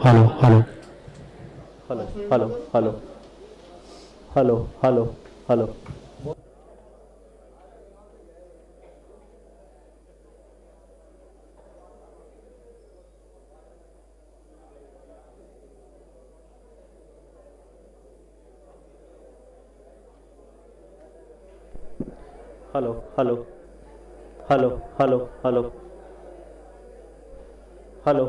Hello hello hello hello hello hello hello hello hello hello hello hello hello hello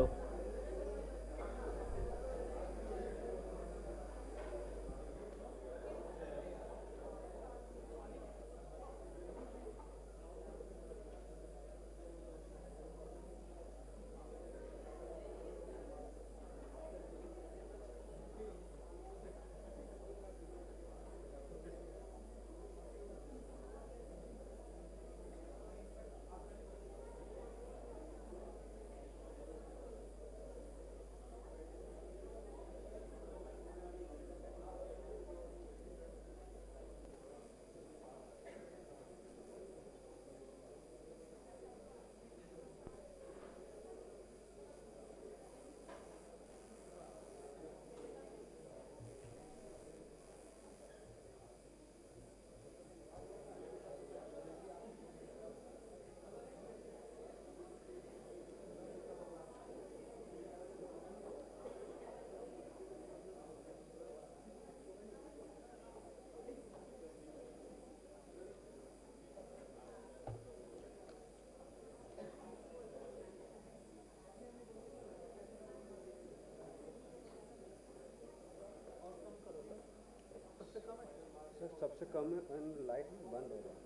sir सबसे come and light बंद हो रहा है।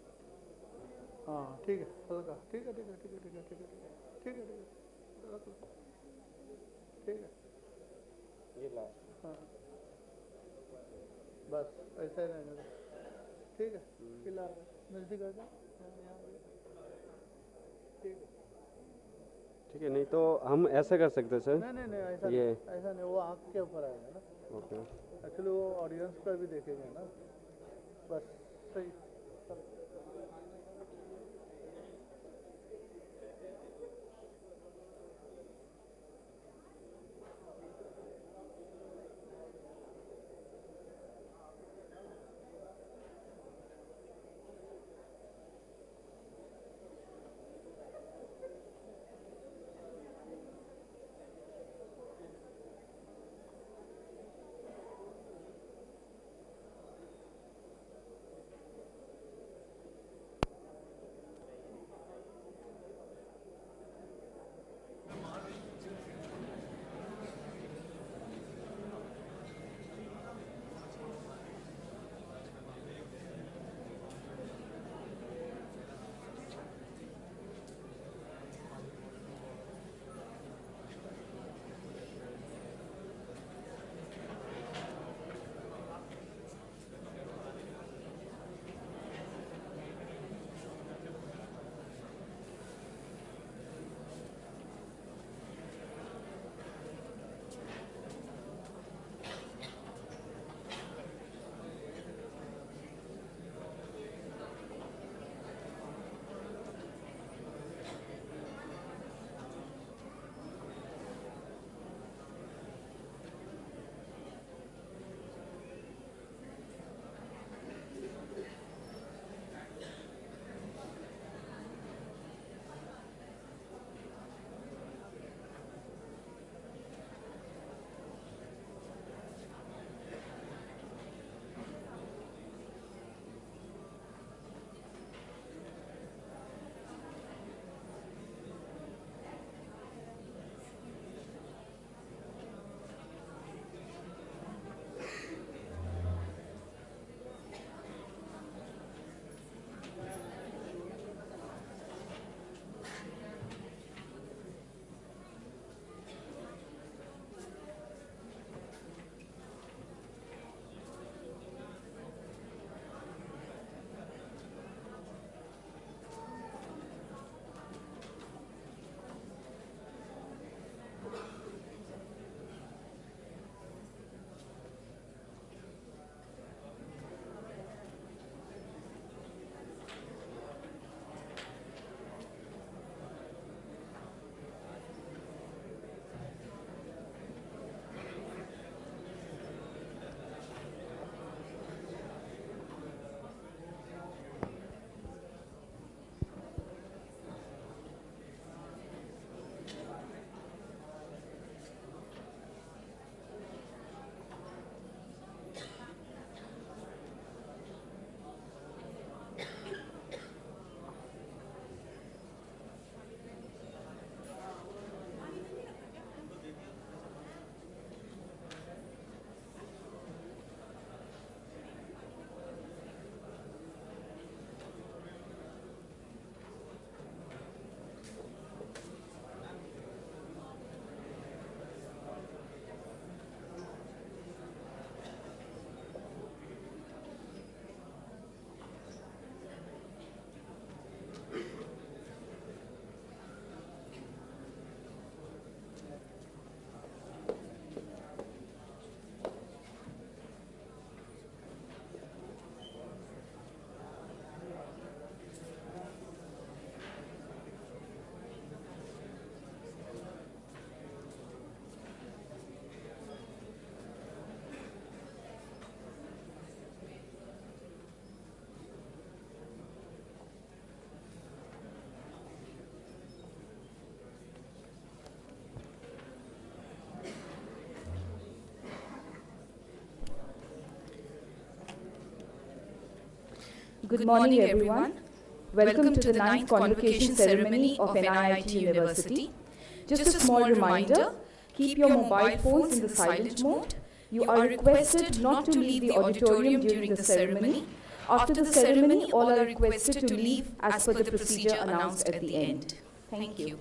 हाँ ठीक है, हल्का, ठीक है ठीक है ठीक है ठीक है ठीक है ठीक है ठीक है ठीक है, रख लो, ठीक है। ये लास्ट। हाँ बस ऐसा ही रहने दो, ठीक है। फिलहाल नज़दीक आ जाओ, यहाँ आ जाओ, ठीक है। ठीक है, नहीं तो हम ऐसा कर सकते हैं नहीं नहीं नहीं, सर। ऐसा ये नहीं, ऐसा नहीं, वो आँख के ऊपर आएगा ना। ओके। एक्चुअली वो ऑडियंस का भी देखेंगे ना, बस सही। Good morning, everyone. Welcome to the 9th Convocation ceremony of NIIT University. Just a small reminder, keep your mobile phones in the silent mode. You are requested not to leave the auditorium during the ceremony. After the ceremony, all are requested to leave as per the procedure announced at the end. Thank you.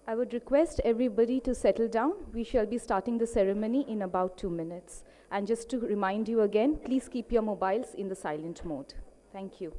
I would request everybody to settle down. We shall be starting the ceremony in about 2 minutes. And just to remind you again, please keep your mobiles in the silent mode. Thank you.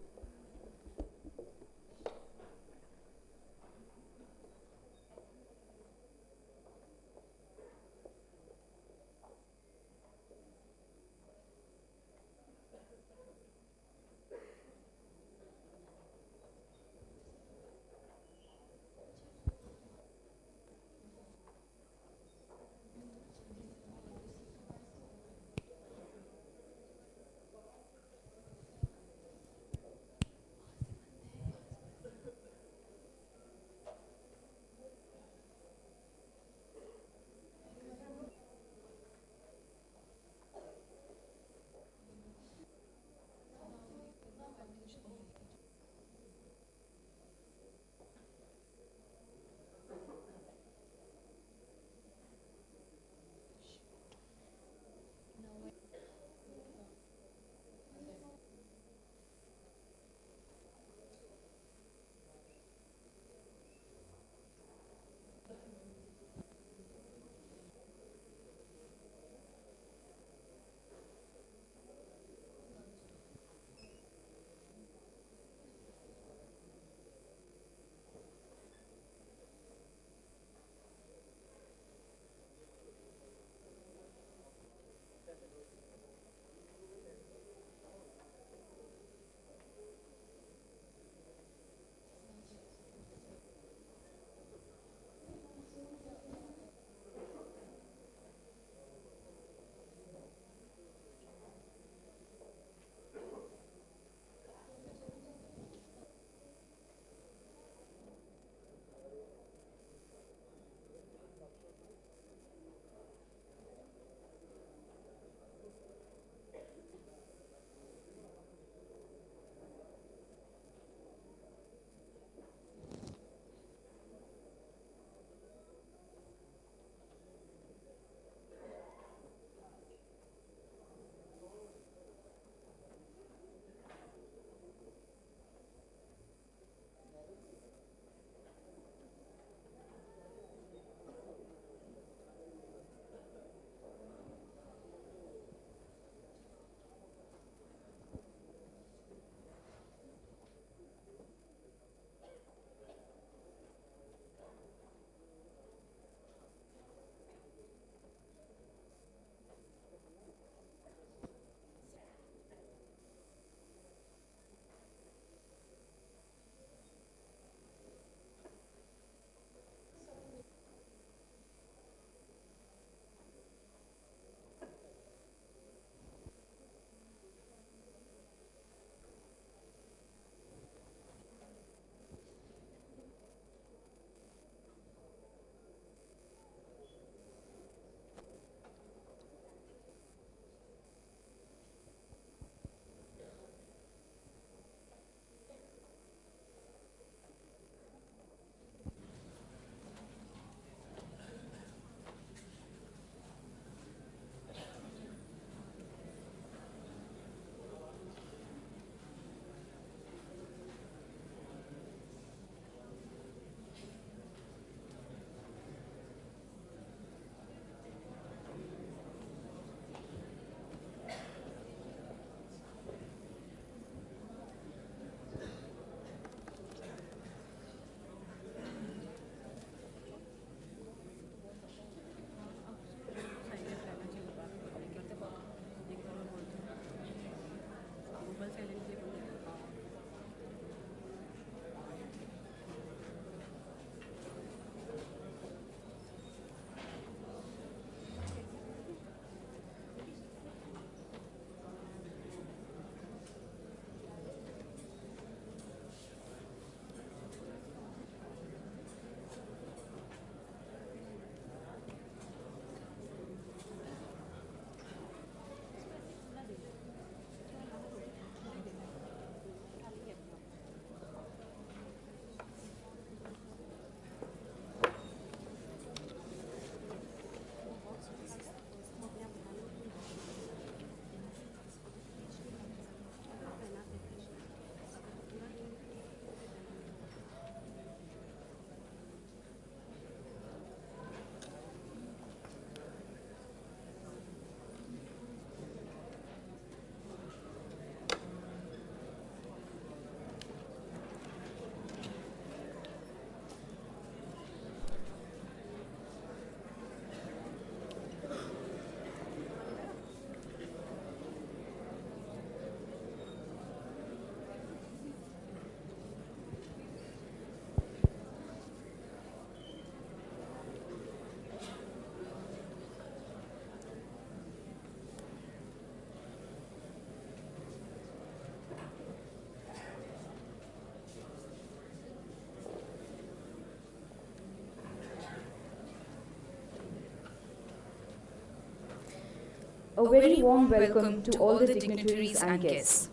a very warm welcome to all the dignitaries and guests.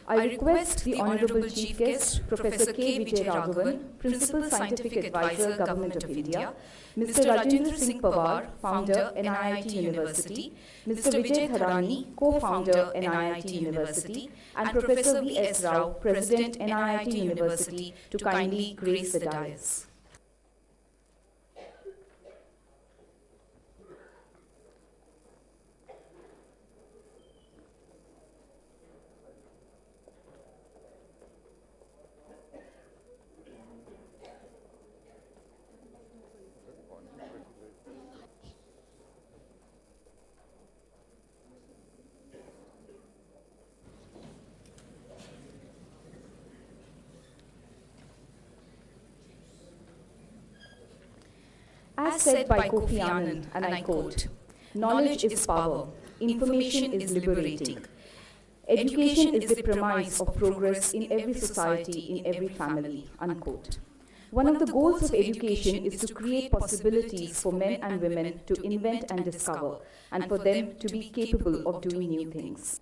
I request the Honorable Chief Guest, Professor K. Vijay Raghavan, Principal Scientific Advisor, Government of India, Mr. Rajendra Singh Pawar, Founder, NIIT University, Mr. Vijay Tharani, Co-Founder, NIIT University, and Professor V.S. Rao, President, NIIT University, to kindly grace the dais. As said by Kofi Annan, and I quote, "Knowledge is power, information is liberating. Education is the premise of progress in every society, in every family," unquote. One of the goals of education is to create possibilities for men and women to invent and discover, and for them to be capable of doing new things.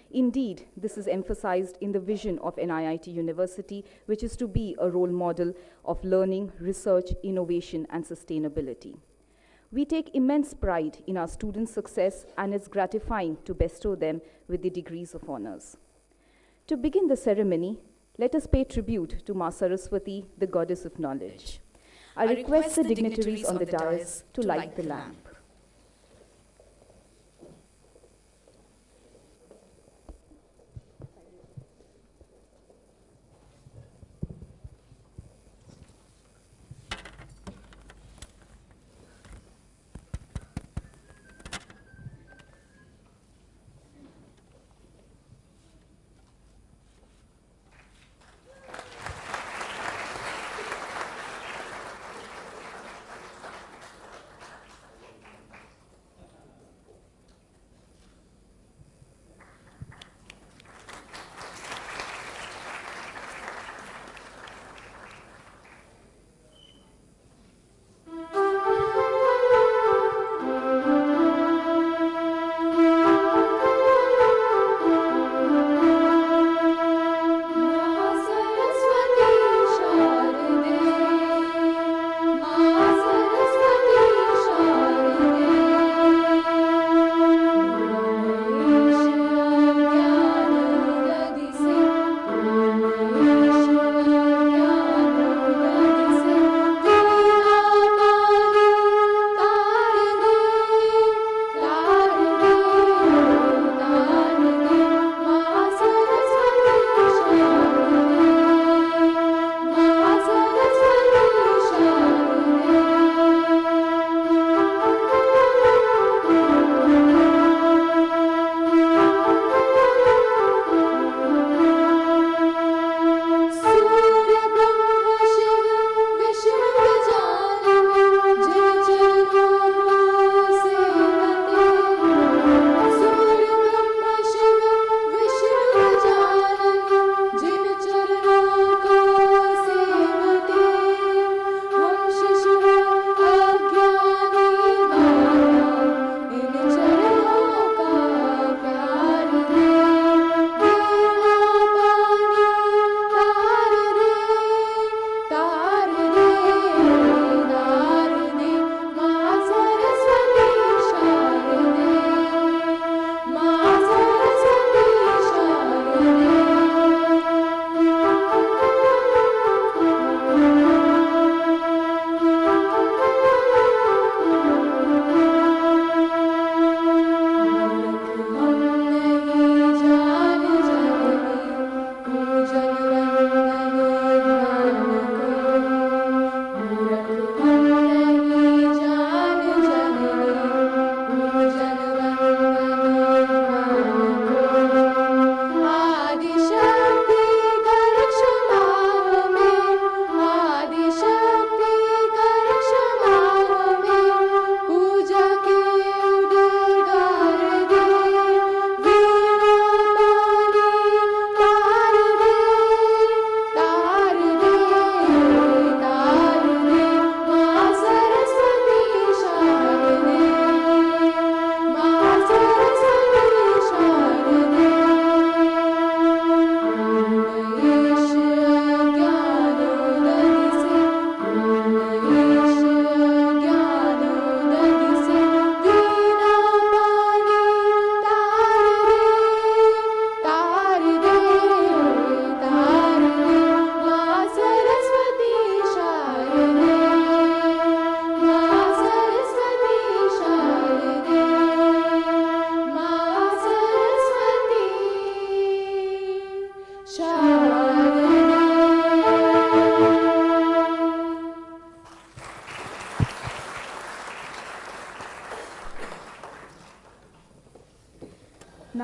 Indeed, this is emphasized in the vision of NIIT University, which is to be a role model of learning, research, innovation, and sustainability. We take immense pride in our students' success, and it's gratifying to bestow them with the degrees of honors. To begin the ceremony, let us pay tribute to Ma Saraswati, the goddess of knowledge. I request the dignitaries on the dais to light the lamp.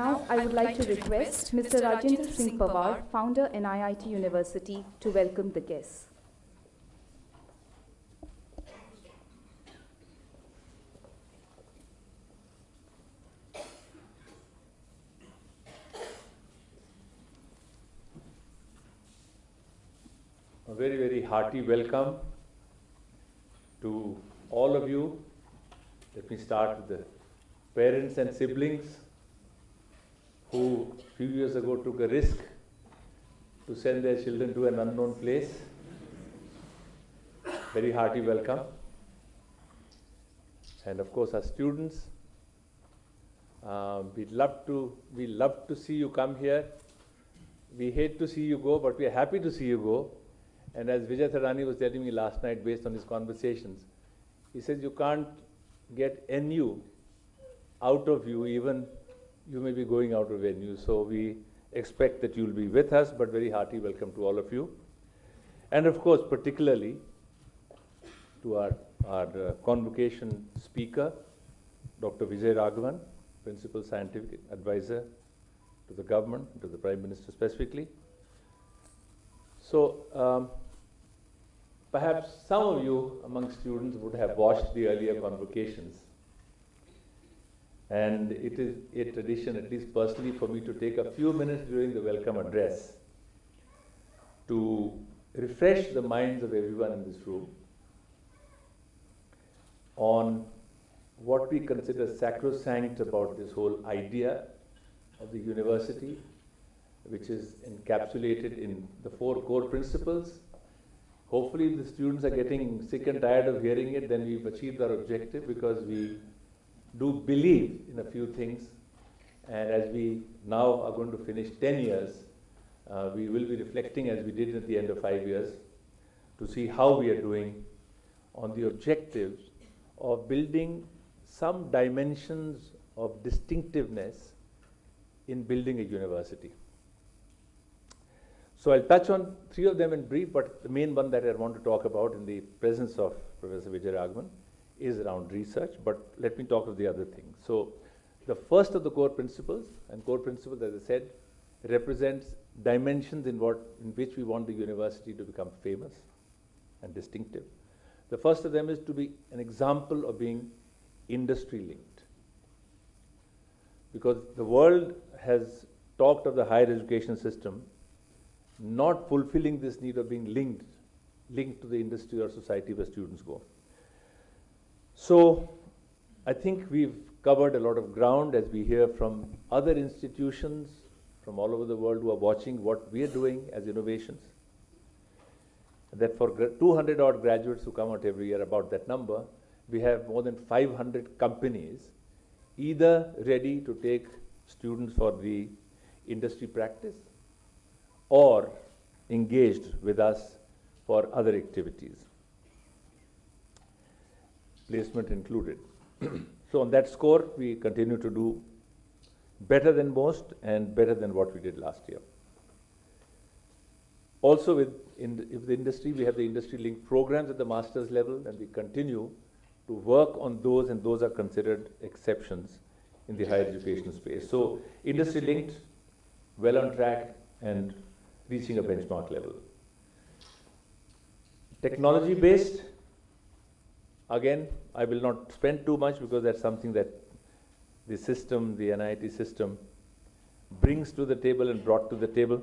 Now, I would like to request Mr. Rajendra Singh Pawar, founder NIIT University, to welcome the guests. A very, very hearty welcome to all of you. Let me start with the parents and siblings who a few years ago took a risk to send their children to an unknown place. Very hearty welcome. And of course our students, we love to see you come here. We hate to see you go, but we are happy to see you go. And as Vijay Thadani was telling me last night based on his conversations, he says you can't get NU out of you, even you may be going out of NU. So we expect that you'll be with us, but very hearty welcome to all of you. And of course, particularly to our convocation speaker, Dr. Vijay Raghavan, Principal Scientific Advisor to the government, to the Prime Minister specifically. So perhaps some of you among students would have watched the earlier convocations. And it is a tradition, at least personally, for me to take a few minutes during the welcome address to refresh the minds of everyone in this room on what we consider sacrosanct about this whole idea of the university, which is encapsulated in the 4 core principles. Hopefully, if the students are getting sick and tired of hearing it, then we've achieved our objective, because we do believe in a few things. And as we now are going to finish 10 years, we will be reflecting, as we did at the end of 5 years, to see how we are doing on the objectives of building some dimensions of distinctiveness in building a university. So I'll touch on 3 of them in brief, but the main one that I want to talk about in the presence of Professor Vijay Raghavan is around research, but let me talk of the other things. So the first of the core principles, and core principles, as I said, represents dimensions in which we want the university to become famous and distinctive. The first of them is to be an example of being industry linked. Because the world has talked of the higher education system not fulfilling this need of being linked to the industry or society where students go. So I think we've covered a lot of ground as we hear from other institutions from all over the world who are watching what we are doing as innovations. That for 200 odd graduates who come out every year, about that number, we have more than 500 companies either ready to take students for the industry practice or engaged with us for other activities, placement included. So on that score, we continue to do better than most and better than what we did last year. Also with the industry, we have the industry-linked programs at the master's level, and we continue to work on those, and those are considered exceptions in the higher education space. So industry-linked, well on track, and reaching a benchmark level. Technology-based, again, I will not spend too much, because that's something that the system, the NIIT system, brings to the table and brought to the table.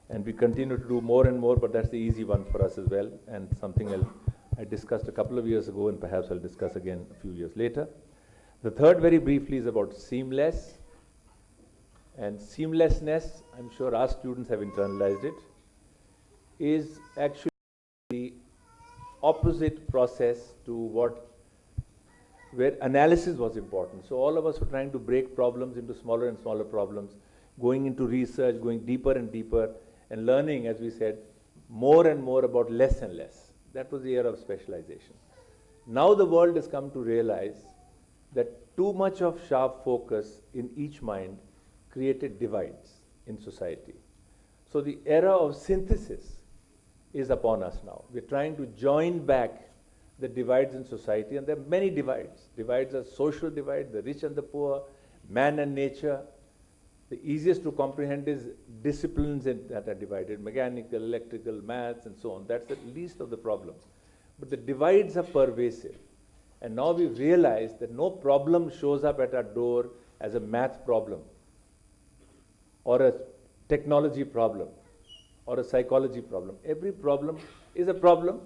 And we continue to do more and more, but that's the easy one for us as well, and something I discussed a couple of years ago, and perhaps I'll discuss again a few years later. The third, very briefly, is about seamless. And seamlessness, I'm sure our students have internalized it, is actually the opposite process to where analysis was important. So all of us were trying to break problems into smaller and smaller problems, going into research, going deeper and deeper, and learning, as we said, more and more about less and less. That was the era of specialization. Now the world has come to realize that too much of sharp focus in each mind created divides in society. So the era of synthesis is upon us now. We're trying to join back the divides in society, and there are many divides. Divides are social divide, the rich and the poor, man and nature. The easiest to comprehend is disciplines that are divided, mechanical, electrical, maths, and so on. That's the least of the problems. But the divides are pervasive. And now we've realized that no problem shows up at our door as a math problem, or a technology problem, or a psychology problem. Every problem is a problem.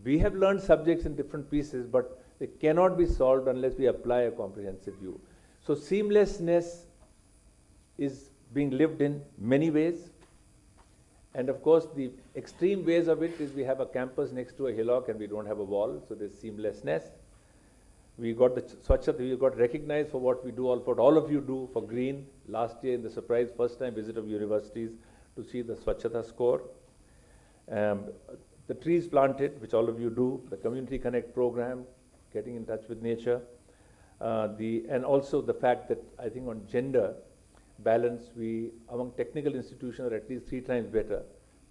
We have learned subjects in different pieces, but they cannot be solved unless we apply a comprehensive view. So seamlessness is being lived in many ways. And of course, the extreme ways of it is we have a campus next to a hillock and we don't have a wall, so there's seamlessness. We got the Swachhata, we got recognized for what we do, what all of you do for green. Last year in the surprise first time visit of universities to see the Swachhata score. The trees planted, which all of you do, the Community Connect program, getting in touch with nature, and also the fact that I think on gender balance, we among technical institutions are at least 3 times better.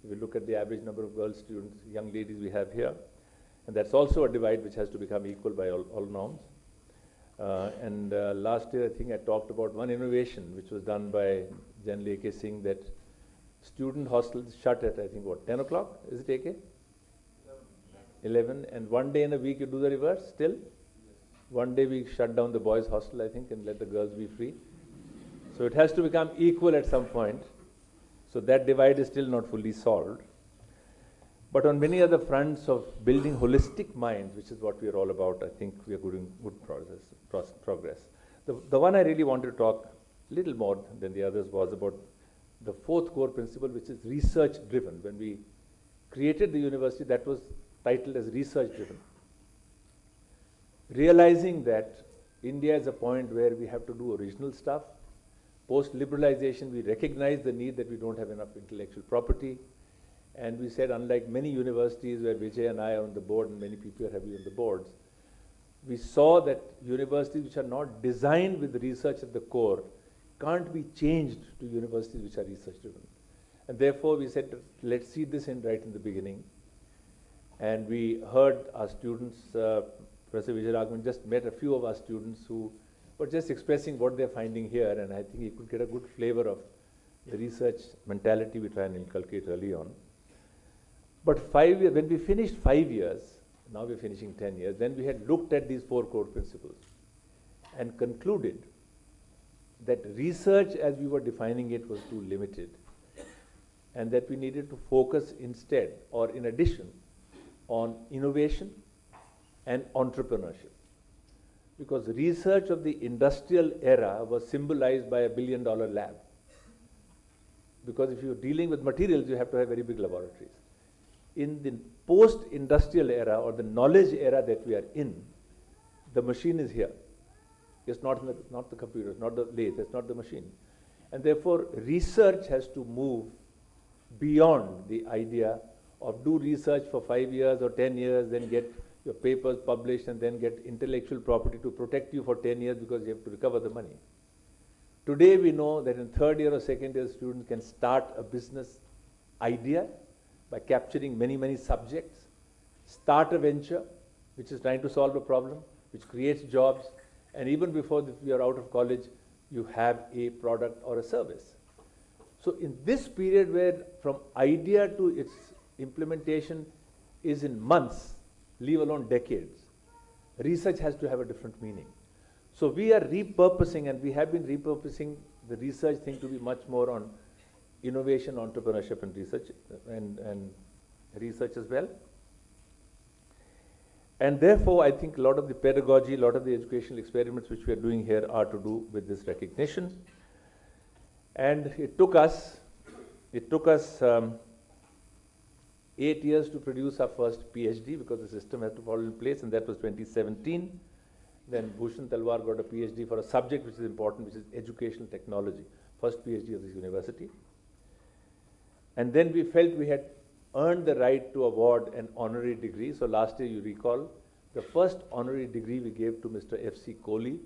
If you look at the average number of girl students, young ladies we have here, and that's also a divide which has to become equal by all norms. Last year, I think I talked about one innovation which was done by Jan Leke Singh, that student hostels shut at, I think, what, 10 o'clock? Is it AK? 11. And one day in a week you do the reverse still? One day we shut down the boys' hostel, I think, and let the girls be free. So it has to become equal at some point. So that divide is still not fully solved. But on many other fronts of building holistic minds, which is what we are all about, I think we are doing good progress. The one I really wanted to talk a little more than the others was about the 4th core principle, which is research driven. When we created the university, that was titled as research driven. Realizing that India is a point where we have to do original stuff. Post-liberalization, we recognize the need that we don't have enough intellectual property. And we said, unlike many universities where Vijay and I are on the board and many people are heavily on the boards, we saw that universities which are not designed with research at the core can't be changed to universities which are research driven. And therefore we said, let's see this in right in the beginning. And we heard our students, Professor Vijay Raghavan just met a few of our students who were just expressing what they're finding here, and I think you could get a good flavor of the research mentality we try and inculcate early on. But 5 years, when we finished 5 years, now we're finishing 10 years, then we had looked at these 4 core principles and concluded that research as we were defining it was too limited, and that we needed to focus instead, or in addition, on innovation and entrepreneurship. Because research of the industrial era was symbolized by $1 billion lab. Because if you're dealing with materials, you have to have very big laboratories. In the post-industrial era, or the knowledge era that we are in, the machine is here. It's not the computer, it's not the lathe, it's not the machine. And therefore, research has to move beyond the idea of do research for 5 years or 10 years, then get your papers published, and then get intellectual property to protect you for 10 years because you have to recover the money. Today we know that in 3rd year or 2nd year, students can start a business idea by capturing many, many subjects, start a venture which is trying to solve a problem, which creates jobs, and even before you are out of college, you have a product or a service. So in this period where from idea to its implementation is in months, leave alone decades, research has to have a different meaning. So we are repurposing, and we have been repurposing the research thing to be much more on innovation, entrepreneurship, and research, and research as well. And therefore, I think a lot of the pedagogy, a lot of the educational experiments which we are doing here are to do with this recognition. And it took us 8 years to produce our first PhD, because the system had to fall in place, and that was 2017. Then Bhushan Talwar got a PhD for a subject which is important, which is educational technology, first PhD of this university. And then we felt we had earned the right to award an honorary degree. So last year, you recall, the first honorary degree we gave to Mr. F.C. Kohli,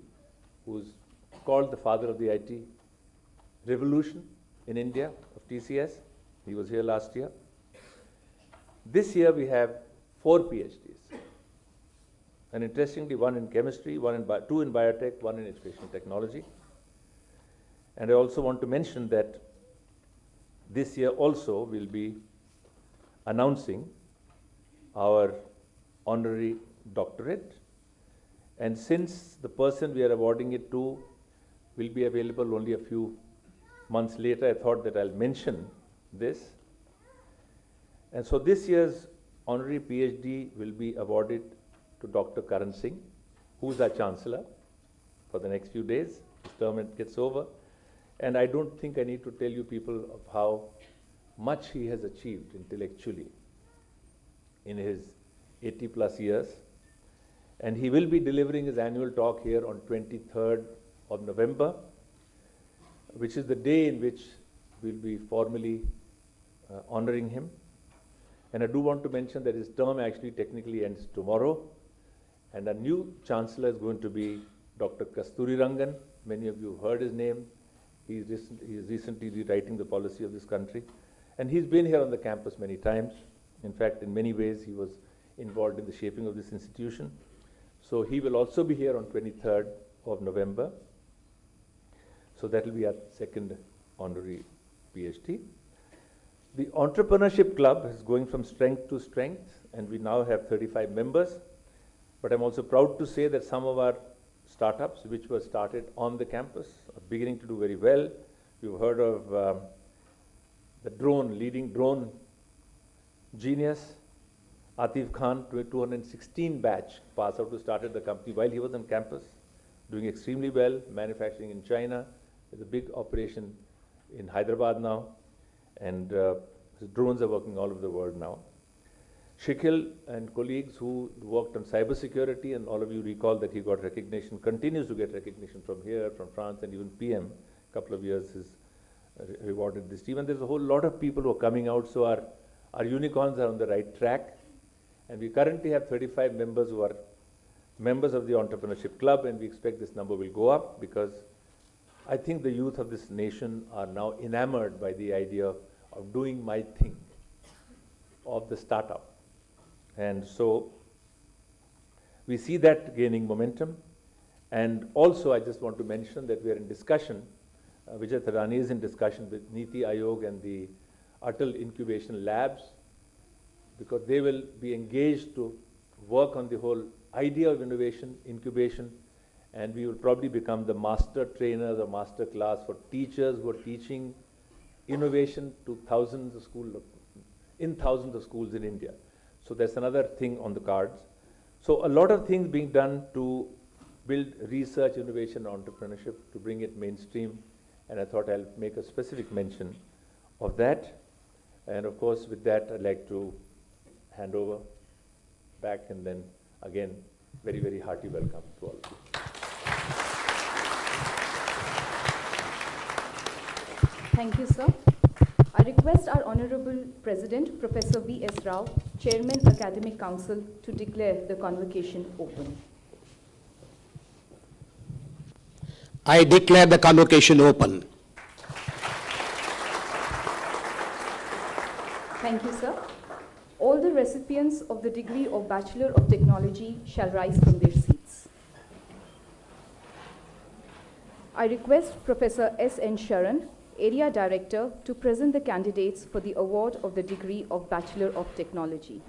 who's called the father of the IT revolution in India, of TCS. He was here last year. This year we have 4 PhDs. And interestingly, one in chemistry, two in biotech, one in educational technology. And I also want to mention that this year also we'll be announcing our honorary doctorate. And since the person we are awarding it to will be available only a few months later, I thought that I'll mention this. And so this year's honorary PhD will be awarded to Dr. Karan Singh, who is our Chancellor for the next few days. His term gets over. And I don't think I need to tell you people of how much he has achieved intellectually in his 80 plus years. And he will be delivering his annual talk here on 23rd of November, which is the day in which we'll be formally honoring him. And I do want to mention that his term actually technically ends tomorrow. And a new Chancellor is going to be Dr. Kasturi Rangan. Many of you have heard his name. He is recently rewriting the policy of this country. And he's been here on the campus many times. In fact, in many ways, he was involved in the shaping of this institution. So he will also be here on 23rd of November. So that will be our second honorary PhD. The Entrepreneurship Club is going from strength to strength, and we now have 35 members. But I'm also proud to say that some of our startups, which were started on the campus, are beginning to do very well. You've heard of the leading drone genius, Atif Khan, 216 batch, passed out, who started the company while he was on campus, doing extremely well, manufacturing in China. There's a big operation in Hyderabad now, and his drones are working all over the world now. Shikil and colleagues who worked on cybersecurity, and all of you recall that he got recognition, continues to get recognition from here, from France, and even PM, a couple of years has rewarded this team. And there's a whole lot of people who are coming out, so our unicorns are on the right track. And we currently have 35 members who are members of the Entrepreneurship Club, and we expect this number will go up because I think the youth of this nation are now enamored by the idea of doing my thing, of the startup. And so we see that gaining momentum. And also I just want to mention that we are in discussion, Vijay Thadani is in discussion with NIIT Aayog and the Atal Incubation Labs, because they will be engaged to work on the whole idea of innovation, incubation, and we will probably become the master trainers or master class for teachers who are teaching innovation to thousands of schools in India. So that's another thing on the cards. So a lot of things being done to build research, innovation, entrepreneurship, to bring it mainstream, and I thought I'll make a specific mention of that. And of course, with that, I'd like to hand over back, and then again, very, very hearty welcome to all of you. Thank you, sir. I request our Honorable President, Professor V.S. Rao, Chairman, Academic Council, to declare the convocation open. I declare the convocation open. Thank you, sir. All the recipients of the degree of Bachelor of Technology shall rise from their seats. I request Professor S.N. Sharan, Area Director, to present the candidates for the award of the degree of Bachelor of Technology.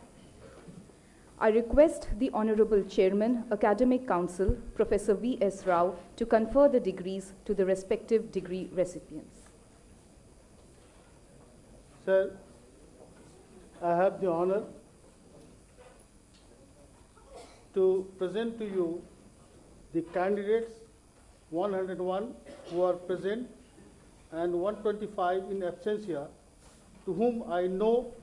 I request the Honorable Chairman, Academic Council, Professor V.S. Rao, to confer the degrees to the respective degree recipients. Sir, I have the honor to present to you the candidates 101 who are present and 125 in absentia, to whom I know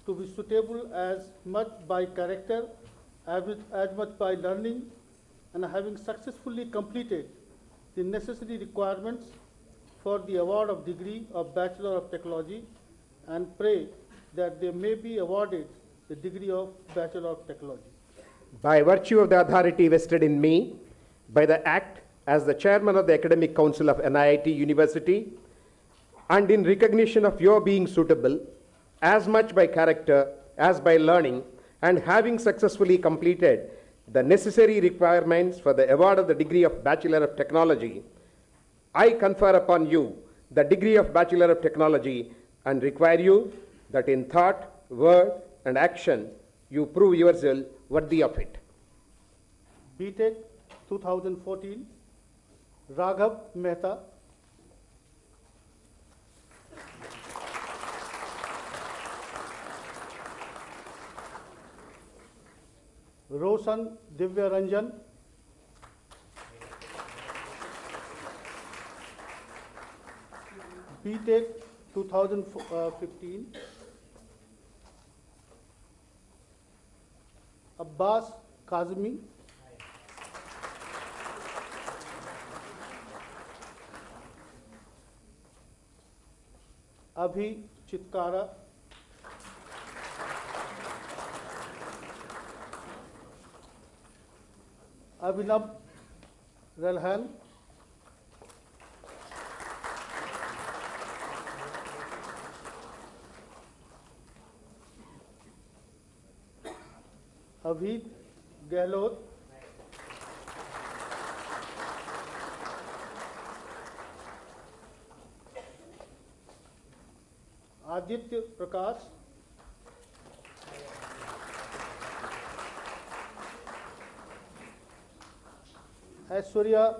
to be suitable as much by character, as much by learning, and having successfully completed the necessary requirements for the award of degree of Bachelor of Technology, and pray that they may be awarded the degree of Bachelor of Technology. By virtue of the authority vested in me by the Act as the Chairman of the Academic Council of NIIT University, and in recognition of your being suitable, as much by character as by learning, and having successfully completed the necessary requirements for the award of the degree of Bachelor of Technology, I confer upon you the degree of Bachelor of Technology and require you that in thought, word, and action you prove yourself worthy of it. BTech 2014, Raghav Mehta. Roshan Divya Ranjan. BTech 2015, Abbas Kazmi. Abhi Chitkara. Abhinav Relhan. Avit Gehlot. Aditya Prakash. Aishwarya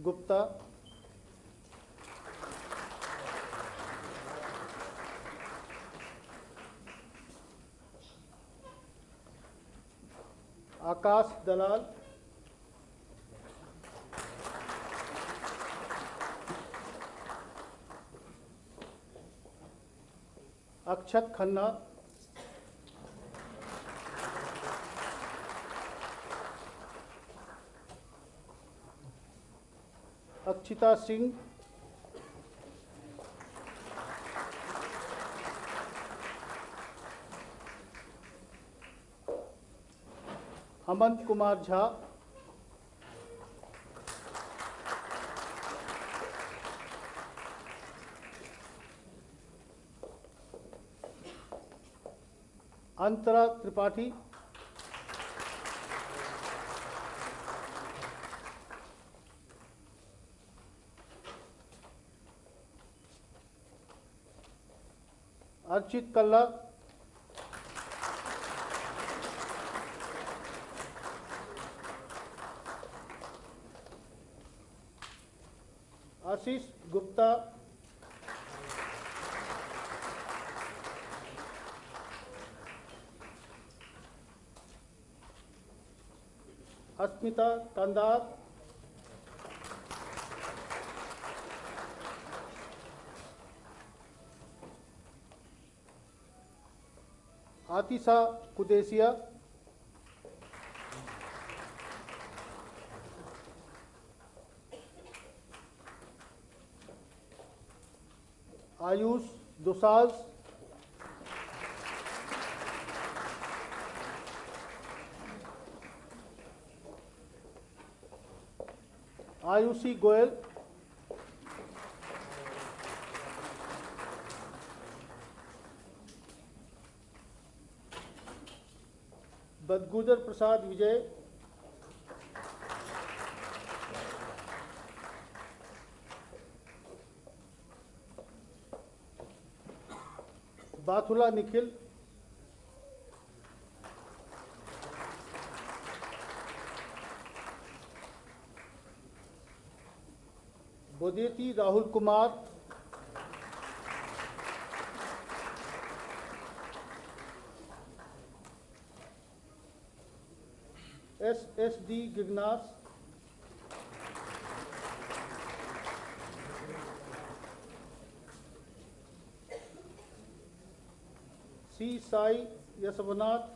Gupta. Akash Dalal. Akshat Khanna. Akshita Singh. Amant Kumar Jha. Antara Tripathi. Archit Kalla. Ashish Gupta. Asmita Tandar. Atisha Kudesia. Ayush Dosaz. Ayushi Goel. Badgujar Prasad Vijay. Bathula Nikhil. Bodeti Rahul Kumar. SSD Gignas. C. Sai Yasavanath.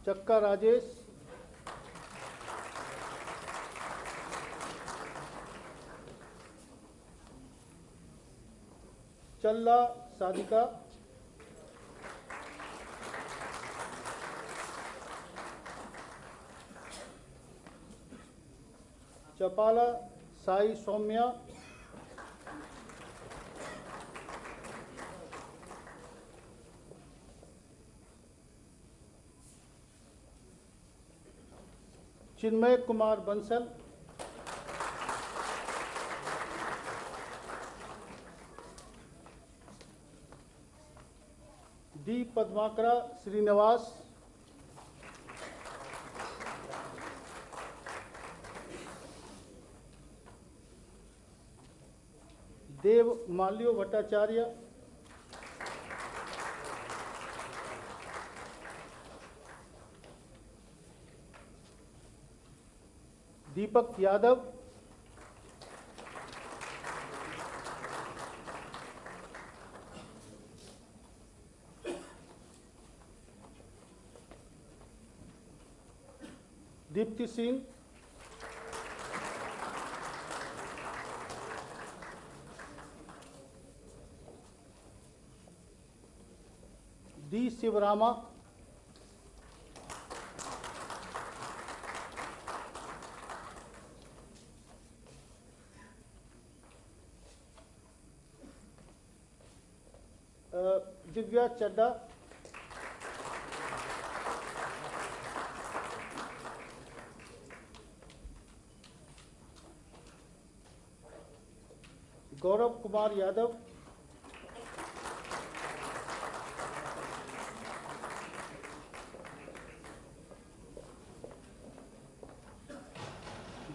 Chakka Rajesh. Challa Sadika. Chapala Sai Soumya. Chinmay Kumar Bansal, D पद्माकरा Srinivas, Dev माल्यो Bhattacharya, Deepak Yadav, Deepti Singh, D Shivrama, Divya चड्डा, गौरव कुमार यादव,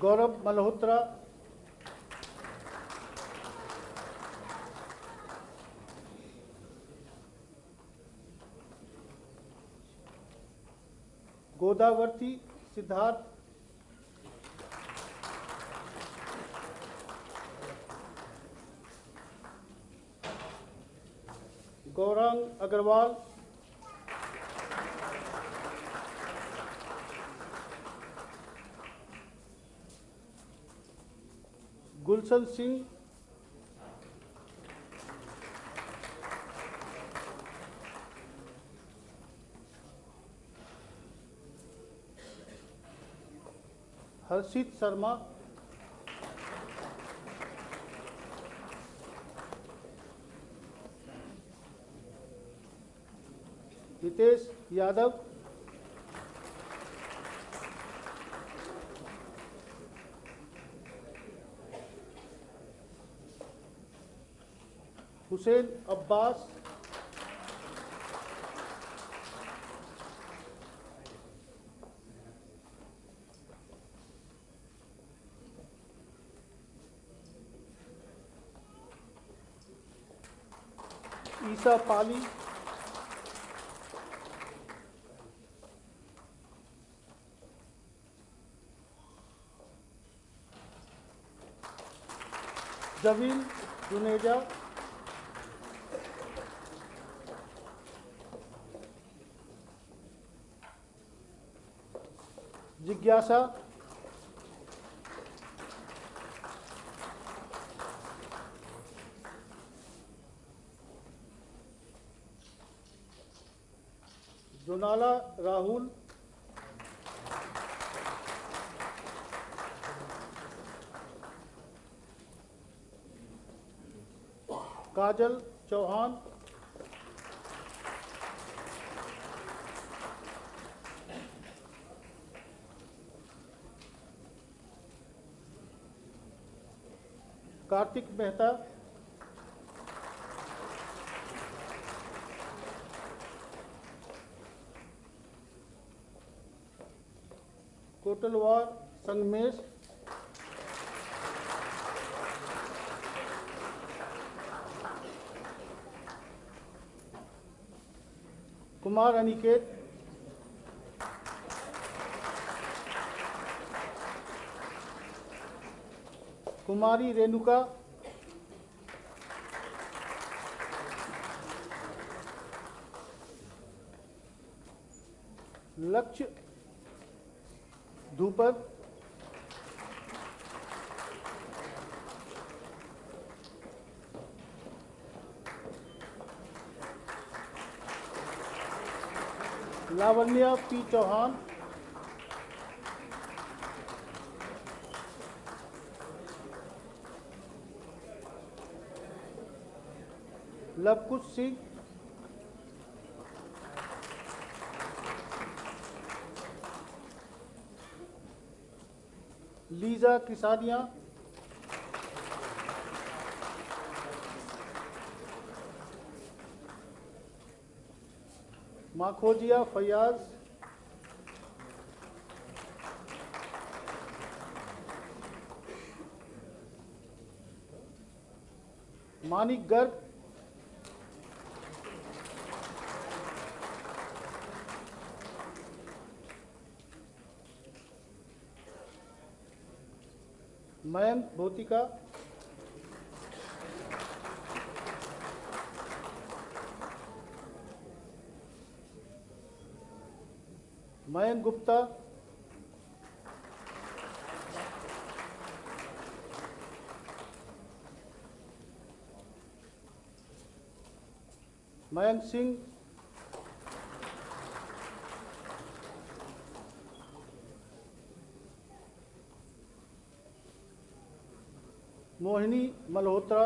गौरव मल्होत्रा, गोदावरी सिद्धार्थ, गौरांग अग्रवाल, गुलशन सिंह, हर्षित शर्मा, हितेश यादव, हुसैन अब्बास, ईसा पाली, जवीन जुनेजा, जिज्ञासा, जोनाला राहुल, काजल Chauhan, Kartik Mehta, Kotalwar Sangamesh, Kumar Aniket, Kumari Renuka, Lakshya Dhupar, Lavanya P Chauhan, Lavkush Singh, Liza Kisania, Makhojia Fayaz, Manik Garg, Mayank Bhautika, Mayank Gupta, Mayank Singh, Mohini Malhotra,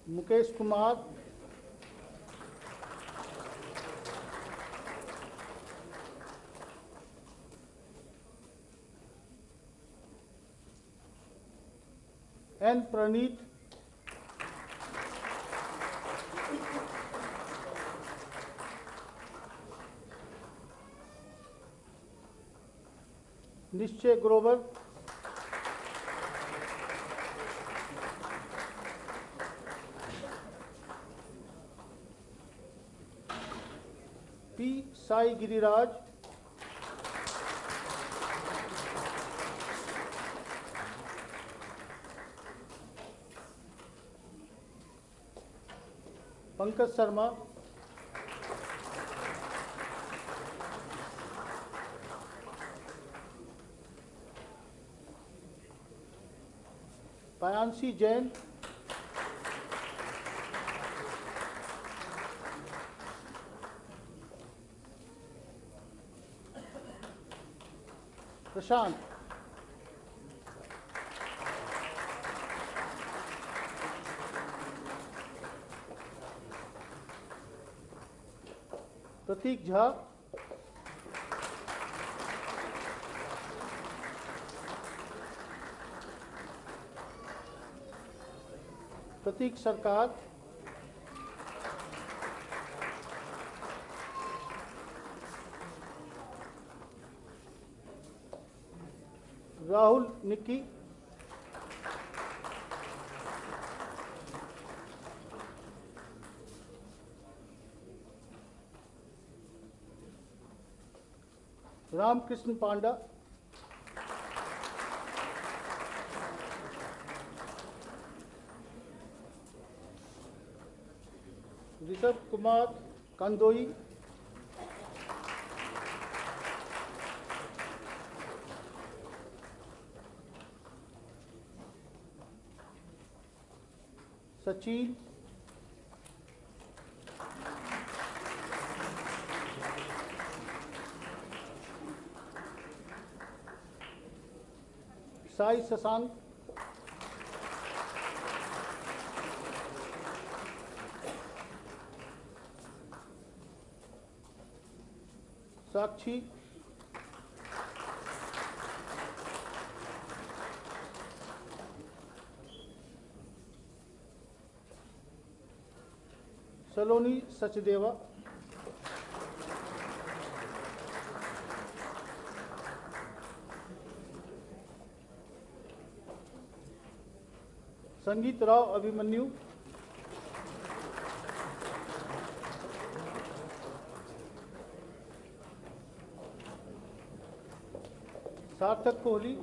Mukesh Kumar, N Praneet, Nishchay Grover, P Sai Giriraj, Pankaj Sharma, Payanshi Jain, Prashant, Prateek Jha, Prateek Sarkar, Rahul Nikki, Ramakrishna पांडा, ऋषभ कुमार कंदोई, सचिन, साई शशांक, साक्षी, सलोनी सचदेवा, संगीत राव अभिमन्यु, सार्थक कोहली,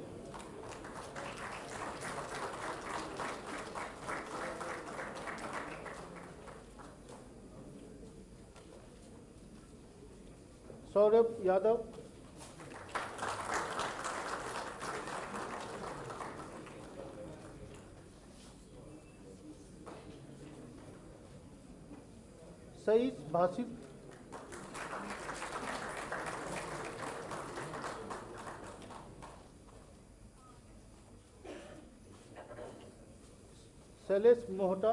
सौरभ यादव, सईद भासिद, शैलेश मोहटा,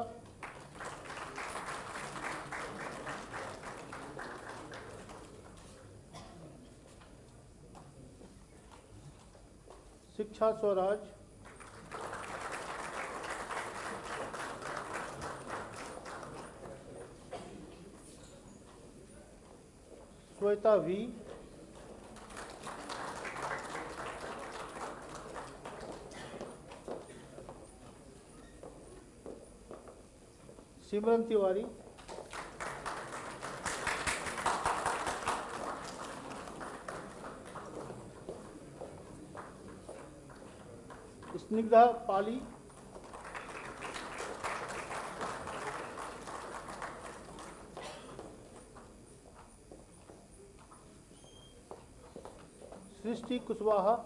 Diksha Swaraj, Sweta V, Simran Tiwari, Snigdha Pali, Srishti Kushwaha,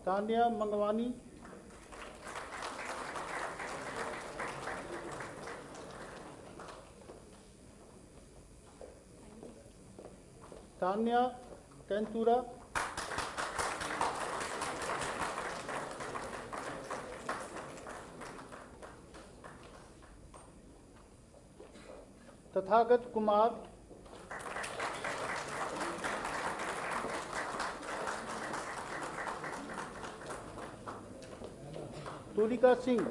Tanya Mangwani, Tanya Tentura, Tathagat Kumar, Tulika Singh,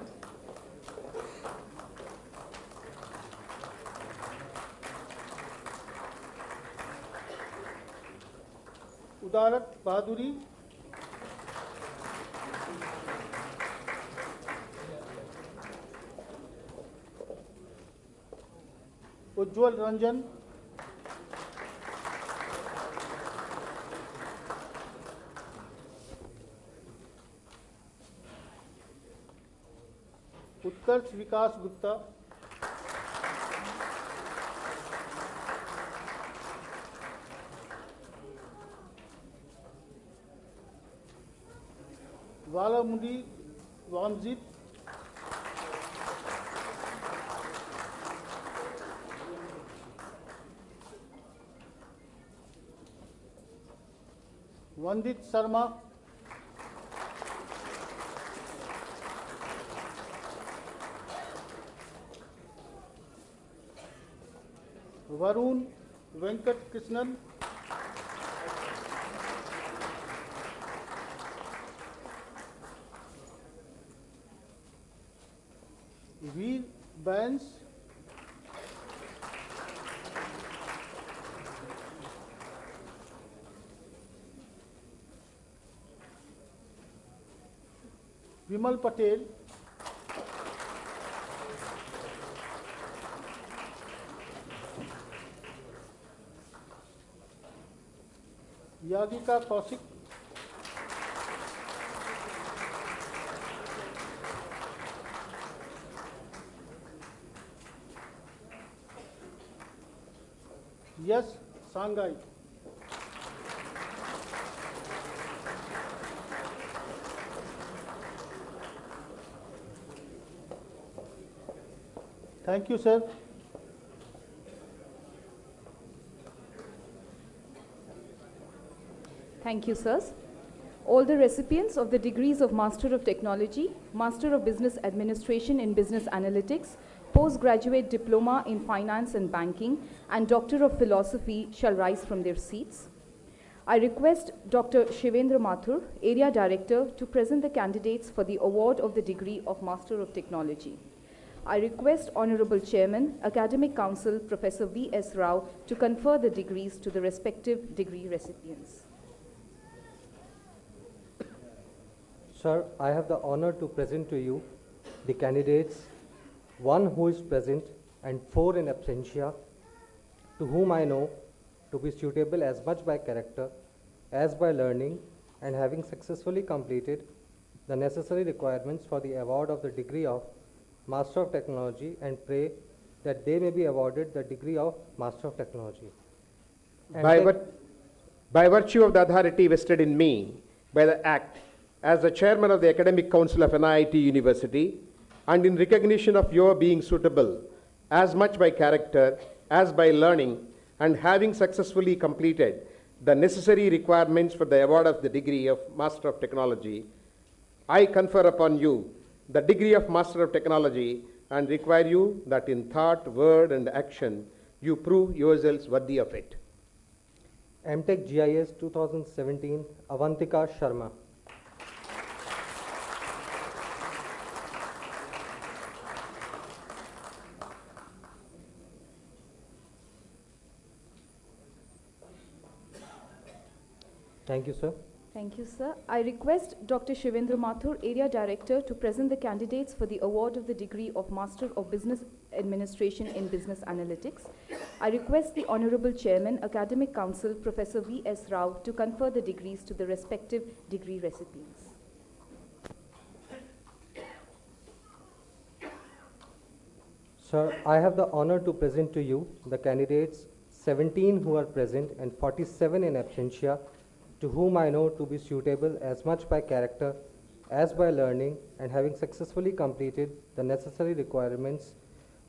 Udarat Bahaduri, Ujjwal Ranjan, Utkarsh Vikas Gupta, Valamudi Vamjit, Vandit Sharma, Varun Venkat Krishnan, Veer Bans, Vimal Patel, Yagika Kaushik, Yes Sangai, thank you, sir. Thank you, sirs. All the recipients of the degrees of Master of Technology, Master of Business Administration in Business Analytics, Postgraduate Diploma in Finance and Banking, and Doctor of Philosophy shall rise from their seats. I request Dr. Shivendra Mathur, Area Director, to present the candidates for the award of the degree of Master of Technology. I request Honorable Chairman, Academic Council, Professor V.S. Rao, to confer the degrees to the respective degree recipients. Sir, I have the honor to present to you the candidates, one who is present and 4 in absentia, to whom I know to be suitable as much by character as by learning, and having successfully completed the necessary requirements for the award of the degree of Master of Technology, and pray that they may be awarded the degree of Master of Technology. By virtue of the authority vested in me by the Act as the Chairman of the Academic Council of NIIT University, and in recognition of your being suitable as much by character as by learning, and having successfully completed the necessary requirements for the award of the degree of Master of Technology, I confer upon you the degree of Master of Technology and require you that in thought, word, and action you prove yourselves worthy of it. MTech GIS 2017, Avantika Sharma. Thank you, sir. Thank you, sir. I request Dr. Shivendra Mathur, Area Director, to present the candidates for the award of the degree of Master of Business Administration in Business Analytics. I request the Honorable Chairman, Academic Council, Professor V.S. Rao, to confer the degrees to the respective degree recipients. Sir, I have the honor to present to you the candidates 17 who are present and 47 in absentia, to whom I know to be suitable as much by character as by learning, and having successfully completed the necessary requirements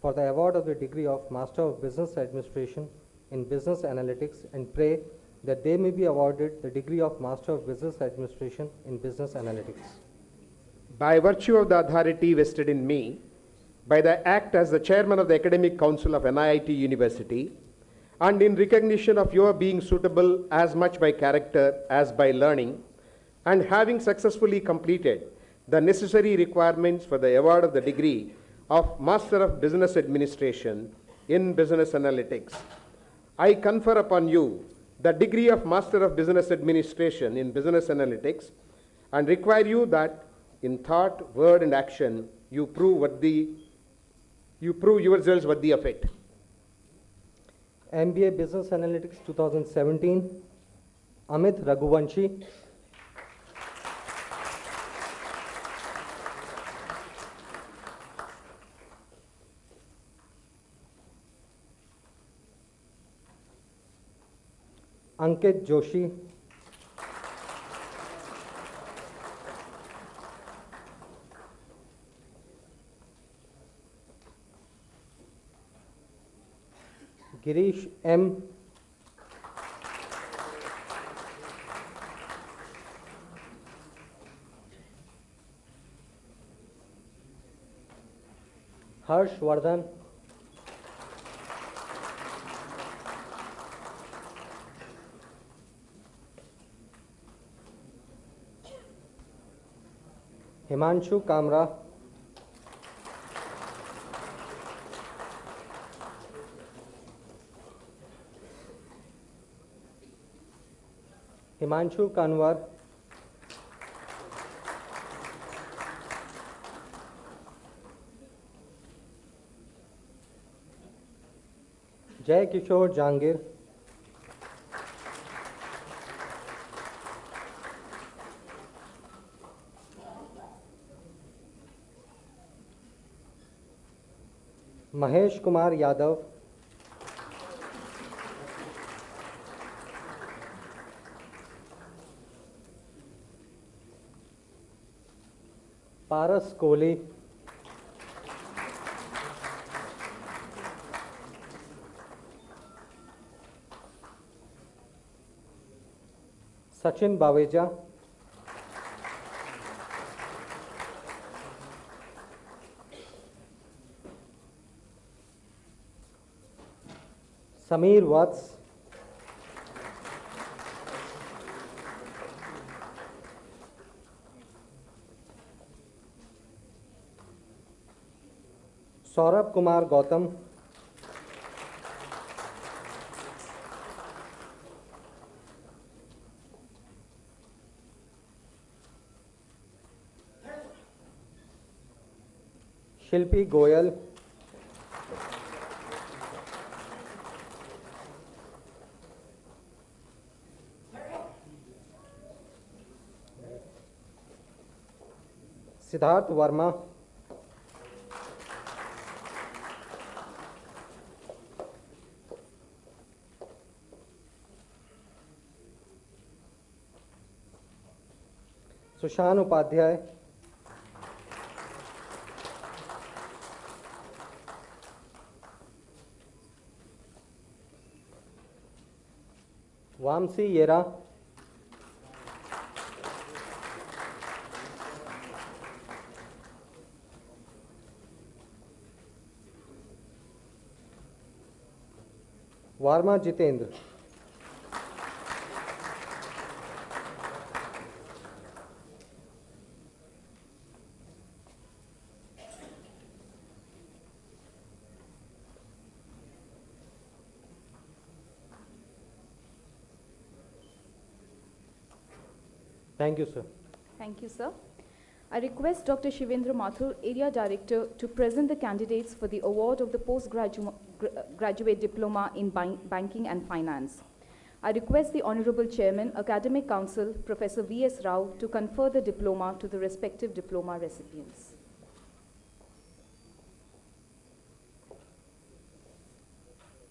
for the award of the degree of Master of Business Administration in Business Analytics, and pray that they may be awarded the degree of Master of Business Administration in Business Analytics. By virtue of the authority vested in me, by the act as the Chairman of the Academic Council of NIIT University, and in recognition of your being suitable as much by character as by learning, and having successfully completed the necessary requirements for the award of the degree of Master of Business Administration in Business Analytics, I confer upon you the degree of Master of Business Administration in Business Analytics, and require you that in thought, word, and action you prove yourselves worthy of it. MBA Business Analytics 2017, Amit Raghuvanshi. Ankit Joshi. Girish M. Harsh Vardhan. Himanshu Kamra. Himanshu Kanwar. Jay Kishore Jangir. Mahesh Kumar Yadav. Paras Kohli. Sachin Baweja. Sameer Vats. Saurabh Kumar Gautam. Shilpi Goyal. Siddharth Verma. Sushan Upadhyay. Vamsi Yera. Varma Jitendra. Thank you, sir. Thank you, sir. I request Dr. Shivendra Mathur, Area Director, to present the candidates for the award of the Postgraduate Diploma in Banking and Finance. I request the Honorable Chairman, Academic Council, Professor V.S. Rao, to confer the diploma to the respective diploma recipients.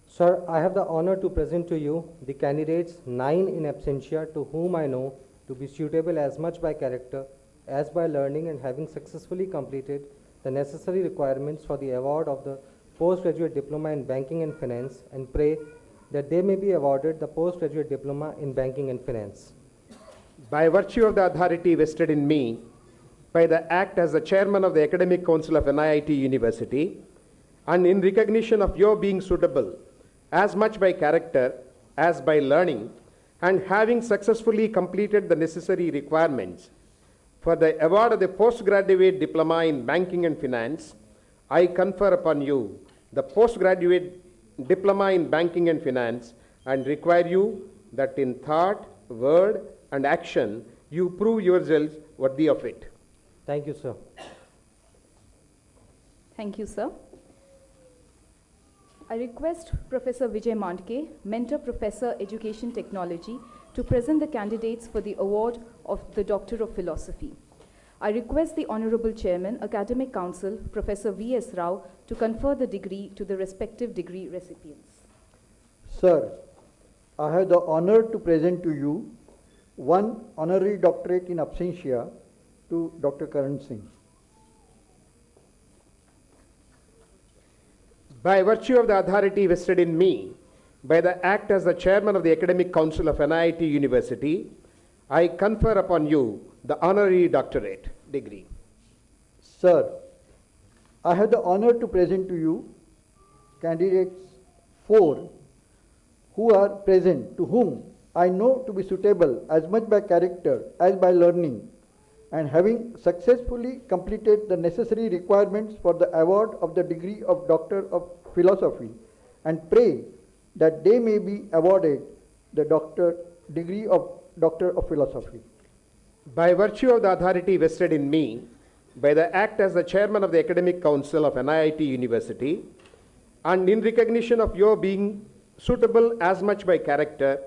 Sir, I have the honor to present to you the candidates 9 in absentia to whom I know to be suitable as much by character as by learning and having successfully completed the necessary requirements for the award of the Postgraduate Diploma in Banking and Finance, and pray that they may be awarded the Postgraduate Diploma in Banking and Finance. By virtue of the authority vested in me by the Act as the Chairman of the Academic Council of NIIT University, and in recognition of your being suitable as much by character as by learning, and having successfully completed the necessary requirements for the award of the Postgraduate Diploma in Banking and Finance, I confer upon you the Postgraduate Diploma in Banking and Finance and require you that in thought, word, and action you prove yourselves worthy of it. Thank you, sir. Thank you, sir. I request Professor Vijay Mandke, Mentor Professor Education Technology, to present the candidates for the award of the Doctor of Philosophy. I request the Honorable Chairman, Academic Council, Professor V.S. Rao, to confer the degree to the respective degree recipients. Sir, I have the honor to present to you one honorary doctorate in absentia to Dr. Karan Singh. By virtue of the authority vested in me by the Act as the Chairman of the Academic Council of NIIT University, I confer upon you the honorary doctorate degree. Sir, I have the honor to present to you candidates 4 who are present, to whom I know to be suitable as much by character as by learning, and having successfully completed the necessary requirements for the award of the degree of Doctor of Philosophy, and pray that they may be awarded the degree of Doctor of Philosophy. By virtue of the authority vested in me by the Act as the Chairman of the Academic Council of NIIT University, and in recognition of your being suitable as much by character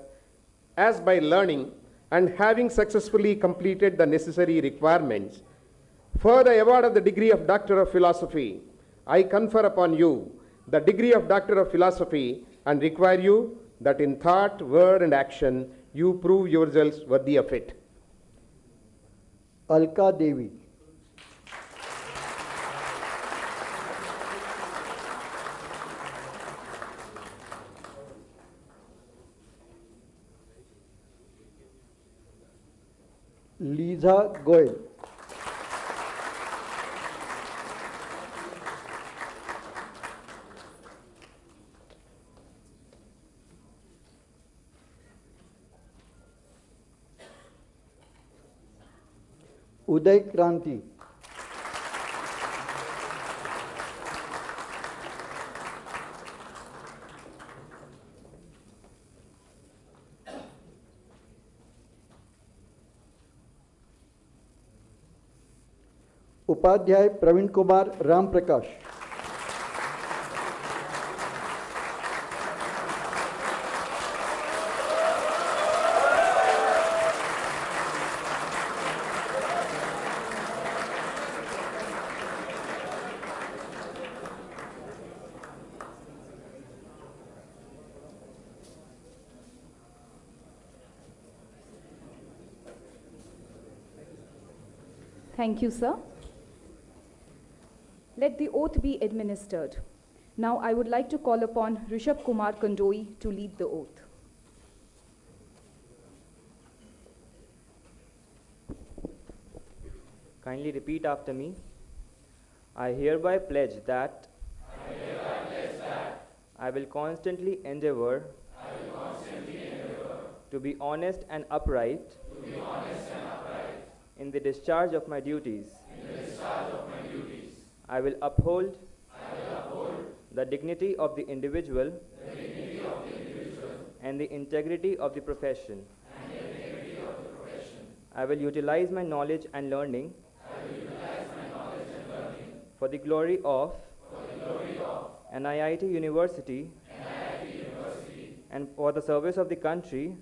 as by learning, and having successfully completed the necessary requirements for the award of the degree of Doctor of Philosophy, I confer upon you the degree of Doctor of Philosophy and require you that in thought, word, and action you prove yourselves worthy of it. Alka Devi. Lisa Goel. Uday Kranti. Upadhyay Praveen Kumar Ram Prakash. Thank you, sir. Let the oath be administered. Now I would like to call upon Rishabh Kumar Kandoi to lead the oath. Kindly repeat after me. I hereby pledge that I will constantly endeavor to be honest and upright in the discharge of my duties. I will uphold the dignity of the individual and the integrity of the profession. I will utilize my knowledge and learning for the glory of NIIT University and for the service of the country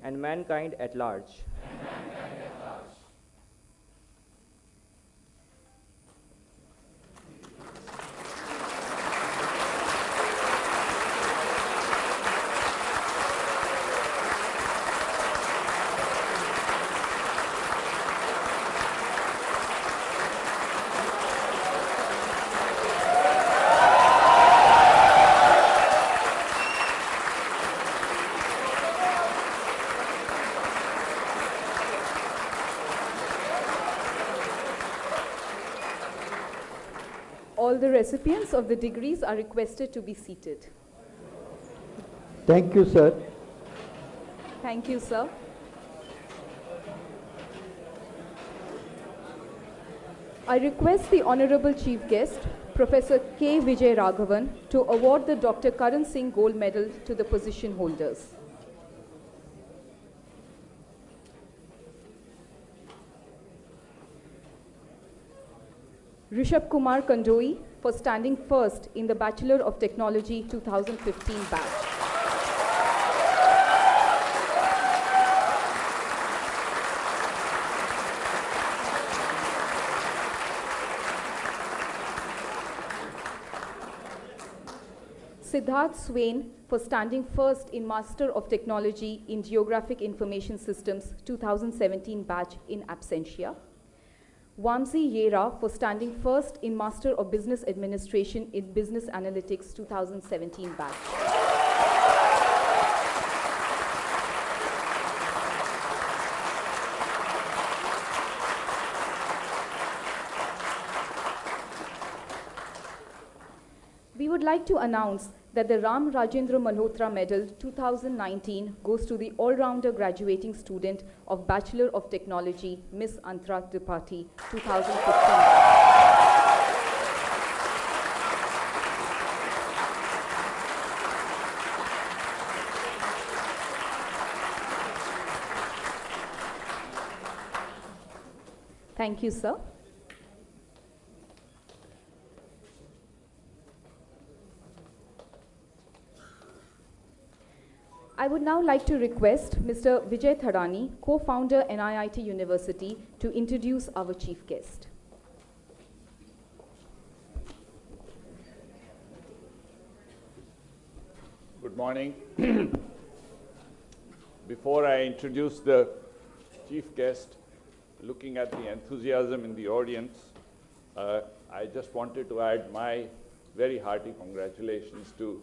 and mankind at large. All the recipients of the degrees are requested to be seated. Thank you, sir. Thank you, sir. I request the Honorable Chief Guest, Professor K. Vijay Raghavan, to award the Dr. Karan Singh Gold Medal to the position holders. Rishabh Kumar Kandoi for standing first in the Bachelor of Technology 2015 batch. Siddharth Swain for standing first in Master of Technology in Geographic Information Systems 2017 batch in absentia. Wamsi Yera for standing first in Master of Business Administration in Business Analytics 2017 batch. We would like to announce that the Ram Rajendra Malhotra Medal 2019 goes to the all-rounder graduating student of Bachelor of Technology, Miss Antara Tripathi, 2015. Thank you, sir. I would now like to request Mr. Vijay Thadani, co-founder NIIT University, to introduce our chief guest. Good morning. Before I introduce the chief guest, looking at the enthusiasm in the audience, I just wanted to add my very hearty congratulations to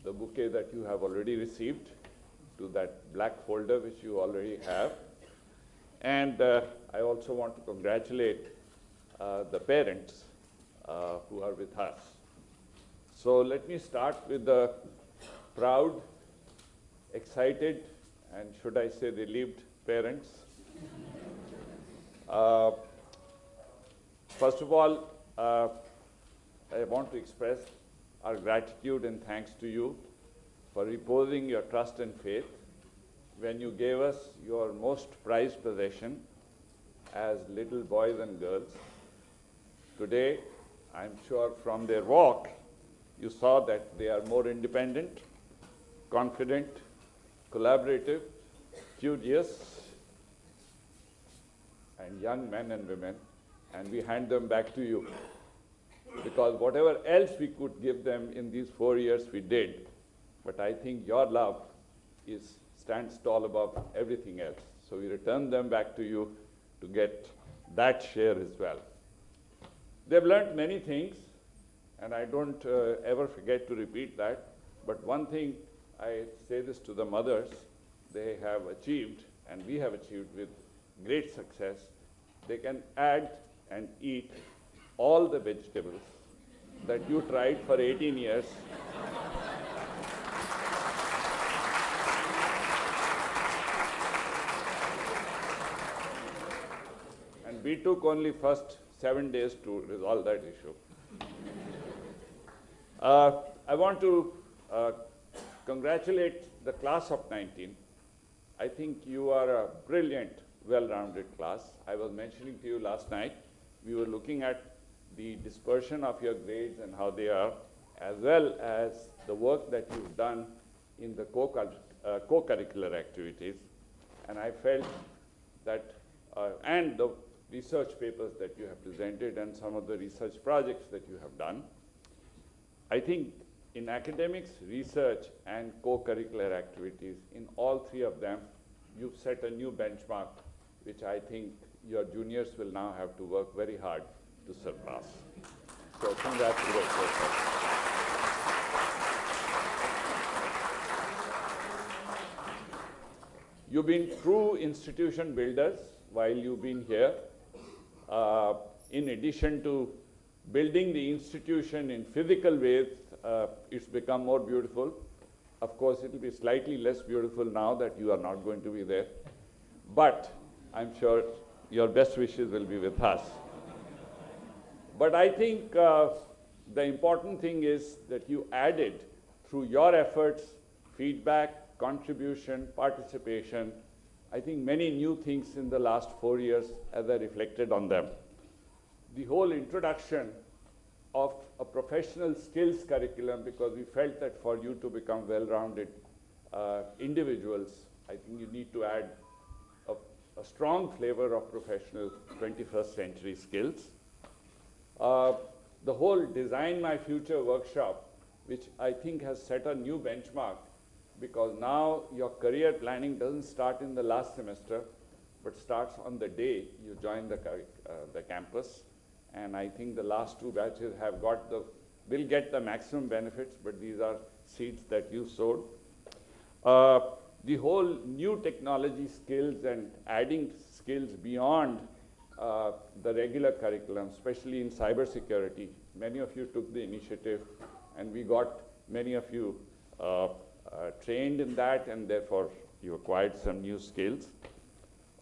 the bouquet that you have already received, to that black folder which you already have. And I also want to congratulate the parents who are with us. So let me start with the proud, excited, and should I say relieved parents. First of all, I want to express our gratitude and thanks to you for reposing your trust and faith when you gave us your most prized possession as little boys and girls. Today, I'm sure from their walk, you saw that they are more independent, confident, collaborative, studious, and young men and women, and we hand them back to you. Because whatever else we could give them in these 4 years, we did. But I think your love stands tall above everything else. So we return them back to you to get that share as well. They've learned many things, and I don't ever forget to repeat that. But one thing, I say this to the mothers, they have achieved, and we have achieved with great success. They can add and eat all the vegetables that you tried for 18 years. we took only first 7 days to resolve that issue. I want to congratulate the class of 19. I think you are a brilliant, well-rounded class. I was mentioning to you last night, we were looking at the dispersion of your grades and how they are, as well as the work that you've done in the co-curricular activities. And I felt that, and the research papers that you have presented and some of the research projects that you have done. I think in academics, research, and co-curricular activities, in all three of them, you've set a new benchmark, which I think your juniors will now have to work very hard to surpass. So congratulations. You've been true institution builders while you've been here. In addition to building the institution in physical ways, it's become more beautiful. Of course, it will be slightly less beautiful now that you are not going to be there. But I'm sure your best wishes will be with us. But I think the important thing is that you added, through your efforts, feedback, contribution, participation, I think many new things in the last 4 years as I reflected on them. The whole introduction of a professional skills curriculum, because we felt that for you to become well-rounded individuals, I think you need to add a strong flavor of professional 21st century skills. The whole Design My Future workshop, which I think has set a new benchmark, because now your career planning doesn't start in the last semester, but starts on the day you join the campus. And I think the last two batches have will get the maximum benefits, but these are seeds that you sowed. The whole new technology skills and adding skills beyond the regular curriculum, especially in cybersecurity. Many of you took the initiative, and we got many of you trained in that, and therefore you acquired some new skills.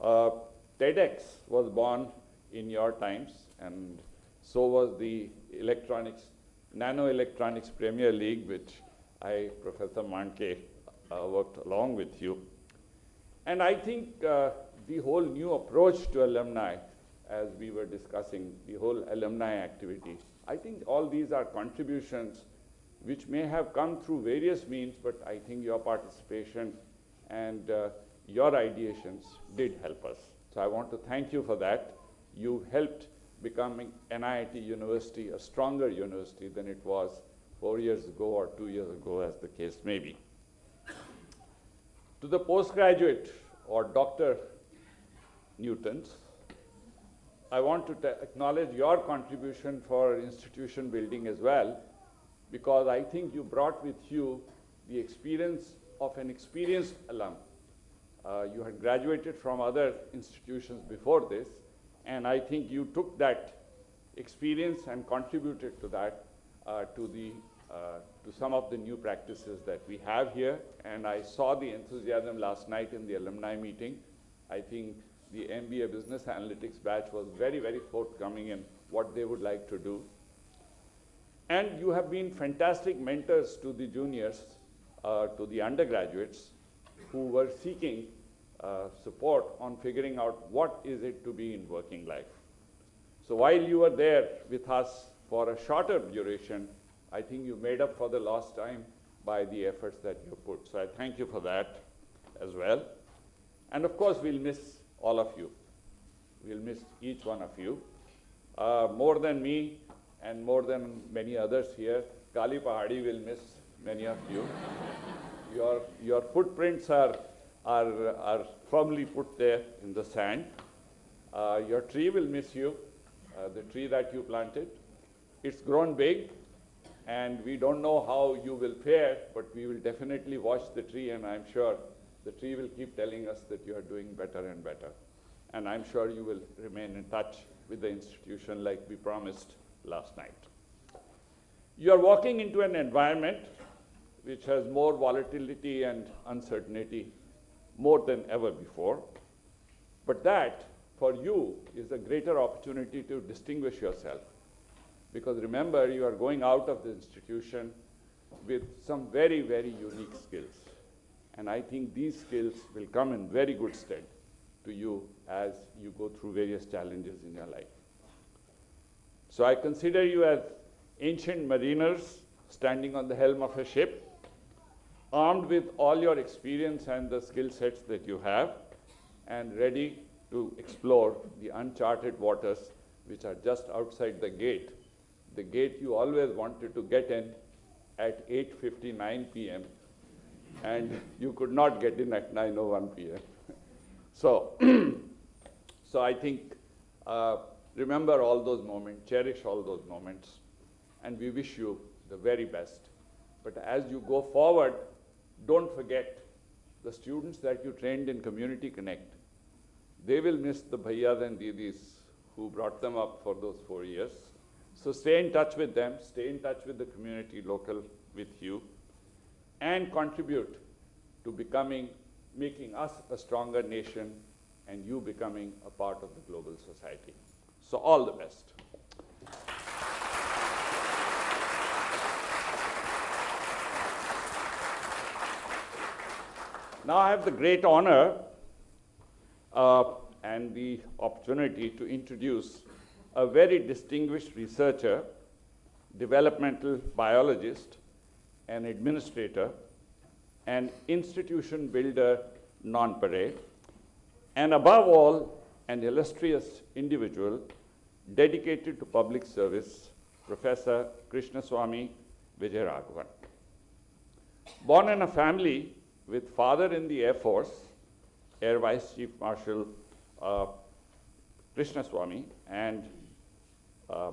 TEDx was born in your times, and so was the Nano-Electronics Premier League, which Professor Manke, worked along with you. And I think the whole new approach to alumni, as we were discussing, the whole alumni activity, I think all these are contributions which may have come through various means, but I think your participation and your ideations did help us. So I want to thank you for that. You helped becoming NIIT University a stronger university than it was 4 years ago or 2 years ago, as the case may be. To the postgraduate or Dr. Newtons, I want to acknowledge your contribution for institution building as well, because I think you brought with you the experience of an experienced alum. You had graduated from other institutions before this, and I think you took that experience and contributed to that, to some of the new practices that we have here. And I saw the enthusiasm last night in the alumni meeting. I think the MBA Business Analytics batch was very, very forthcoming in what they would like to do. And you have been fantastic mentors to the juniors, to the undergraduates who were seeking support on figuring out what is it to be in working life. So while you were there with us for a shorter duration, I think you made up for the lost time by the efforts that you put. So I thank you for that as well. And of course, we'll miss all of you. We'll miss each one of you. More than me and more than many others here, Kali Pahadi will miss many of you. Your footprints are firmly put there in the sand. Your tree will miss you, the tree that you planted. It's grown big, and we don't know how you will fare, but we will definitely watch the tree, and I'm sure the tree will keep telling us that you are doing better and better. And I'm sure you will remain in touch with the institution like we promised last night. You are walking into an environment which has more volatility and uncertainty more than ever before, but that for you is a greater opportunity to distinguish yourself. Because remember, you are going out of the institution with some very, very unique skills. And I think these skills will come in very good stead to you as you go through various challenges in your life. So I consider you as ancient mariners standing on the helm of a ship, armed with all your experience and the skill sets that you have, and ready to explore the uncharted waters which are just outside the gate you always wanted to get in at 8:59 p.m. and you could not get in at 9:01 p.m. So, so I think remember all those moments, cherish all those moments, and we wish you the very best. But as you go forward, don't forget the students that you trained in Community Connect. They will miss the bhaiyas and didis who brought them up for those 4 years. So stay in touch with them, stay in touch with the community local with you, and contribute to making us a stronger nation and you becoming a part of the global society. So all the best. Now I have the great honor and the opportunity to introduce a very distinguished researcher, developmental biologist, an administrator, an institution builder non pare, and above all, an illustrious individual dedicated to public service, Professor Krishnaswamy Vijayaraghavan. Born in a family with father in the Air Force, Air Vice Chief Marshal Krishnaswamy, and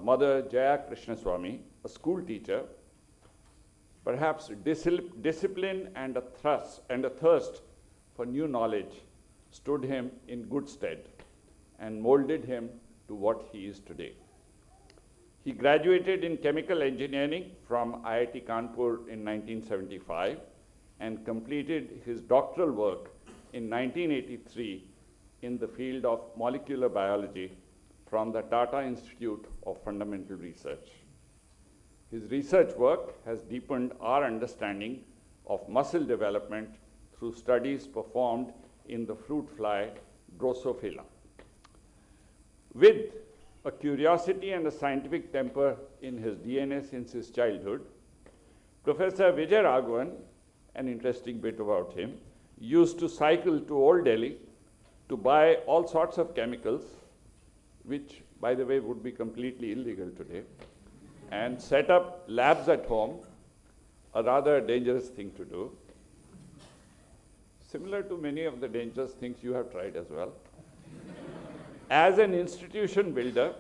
mother Jaya Krishnaswamy, a school teacher, perhaps discipline and a thirst for new knowledge stood him in good stead and molded him to what he is today. He graduated in chemical engineering from IIT Kanpur in 1975 and completed his doctoral work in 1983 in the field of molecular biology from the Tata Institute of Fundamental Research. His research work has deepened our understanding of muscle development through studies performed in the fruit fly Drosophila. With a curiosity and a scientific temper in his DNA since his childhood, Professor Vijayaraghavan, an interesting bit about him, used to cycle to Old Delhi to buy all sorts of chemicals, which, by the way, would be completely illegal today, and set up labs at home, a rather dangerous thing to do, similar to many of the dangerous things you have tried as well. As an institution builder,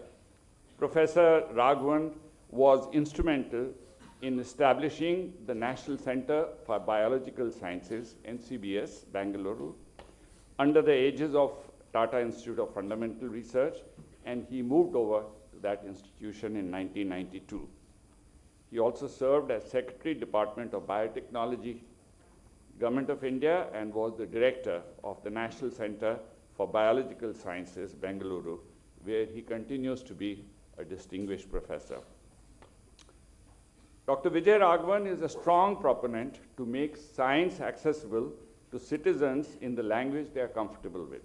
Professor Raghavan was instrumental in establishing the National Center for Biological Sciences, NCBS, Bangalore, under the aegis of Tata Institute of Fundamental Research, and he moved over to that institution in 1992. He also served as Secretary, Department of Biotechnology, Government of India, and was the director of the National Center for Biological Sciences, Bangalore, where he continues to be a distinguished professor. Dr. Vijayaraghavan is a strong proponent to make science accessible to citizens in the language they are comfortable with.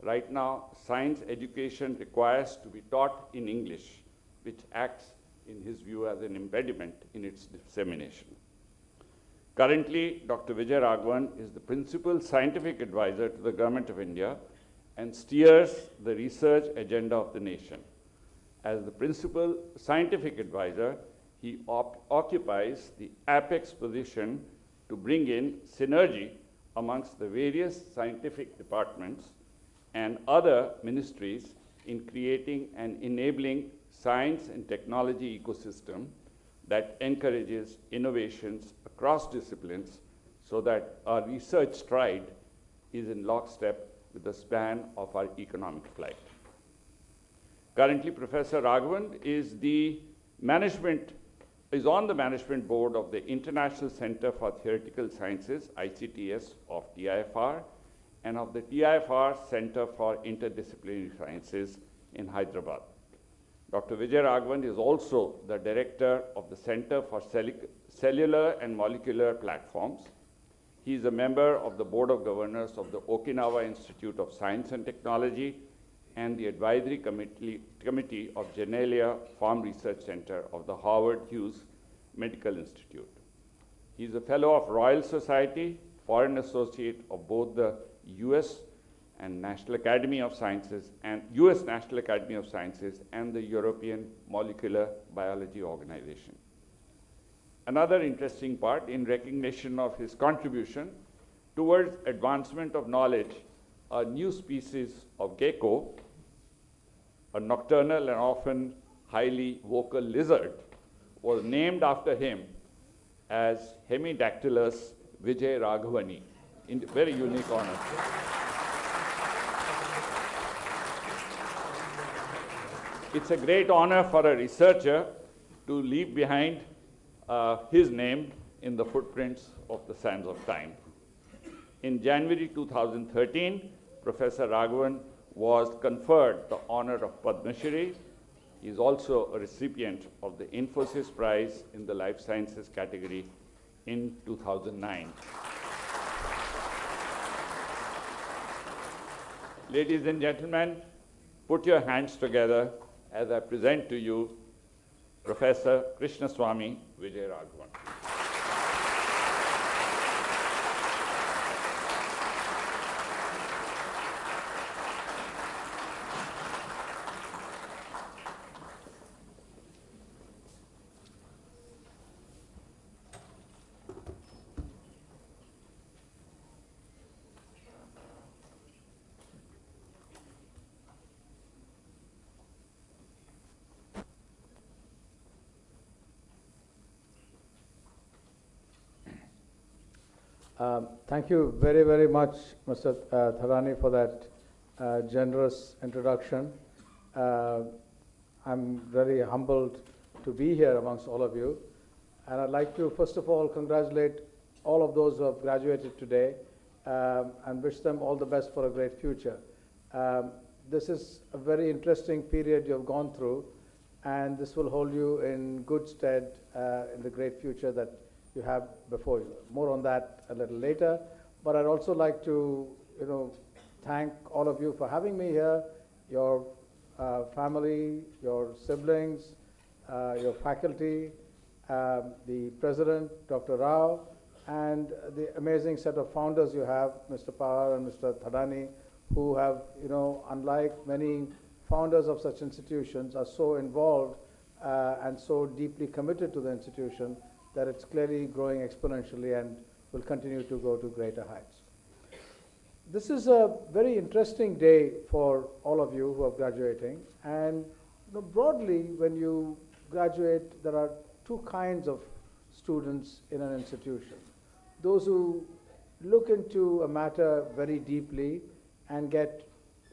Right now, science education requires to be taught in English, which acts, in his view, as an impediment in its dissemination. Currently, Dr. Vijayaraghavan is the principal scientific advisor to the Government of India and steers the research agenda of the nation. As the principal scientific advisor, he occupies the apex position to bring in synergy amongst the various scientific departments and other ministries in creating and enabling science and technology ecosystem that encourages innovations across disciplines so that our research stride is in lockstep with the span of our economic flight. Currently, Professor Raghavan is on the management board of the International Center for Theoretical Sciences, ICTS, of TIFR, and of the TIFR Center for Interdisciplinary Sciences in Hyderabad. Dr. Vijay Raghavan is also the director of the Center for Cellular and Molecular Platforms. He is a member of the Board of Governors of the Okinawa Institute of Science and Technology and the Advisory Committee of Genelia Farm Research Center of the Howard Hughes Medical Institute. He is a Fellow of Royal Society, Foreign Associate of both the US National Academy of Sciences and US National Academy of Sciences and the European Molecular Biology Organization. Another interesting part, in recognition of his contribution towards advancement of knowledge, a new species of gecko, a nocturnal and often highly vocal lizard, was named after him as Hemidactylus Vijay Raghavani, in very unique honor. It's a great honor for a researcher to leave behind his name in the footprints of the sands of time. In January 2013, Professor Raghavan was conferred the honor of Padma Shri. He is also a recipient of the Infosys Prize in the Life Sciences category in 2009. Ladies and gentlemen, put your hands together as I present to you Professor Krishnaswamy Vijay Raghavan. Thank you very, very much, Mr. Thadani, for that generous introduction. I'm very humbled to be here amongst all of you. And I'd like to, first of all, congratulate all of those who have graduated today and wish them all the best for a great future. This is a very interesting period you have gone through, and this will hold you in good stead in the great future that you have before you. More on that a little later. But I'd also like to, thank all of you for having me here, your family, your siblings, your faculty, the president, Dr. Rao, and the amazing set of founders you have, Mr. Pahar and Mr. Thadani, who have, unlike many founders of such institutions, are so involved and so deeply committed to the institution that it's clearly growing exponentially and will continue to go to greater heights. This is a very interesting day for all of you who are graduating. And broadly, when you graduate, there are two kinds of students in an institution. Those who look into a matter very deeply and get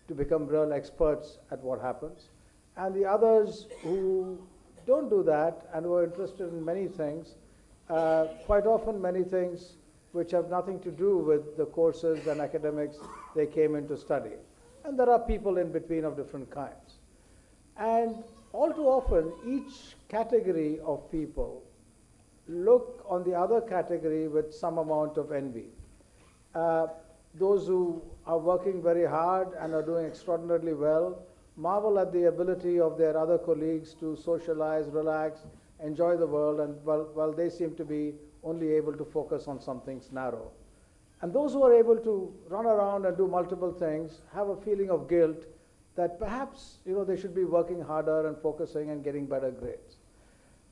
to become real experts at what happens, and the others who don't do that and who are interested in many things, quite often many things which have nothing to do with the courses and academics they came in to study. And there are people in between of different kinds. And all too often, each category of people look on the other category with some amount of envy. Those who are working very hard and are doing extraordinarily well marvel at the ability of their other colleagues to socialize, relax, enjoy the world, and while they seem to be only able to focus on some things narrow. And those who are able to run around and do multiple things have a feeling of guilt that perhaps they should be working harder and focusing and getting better grades.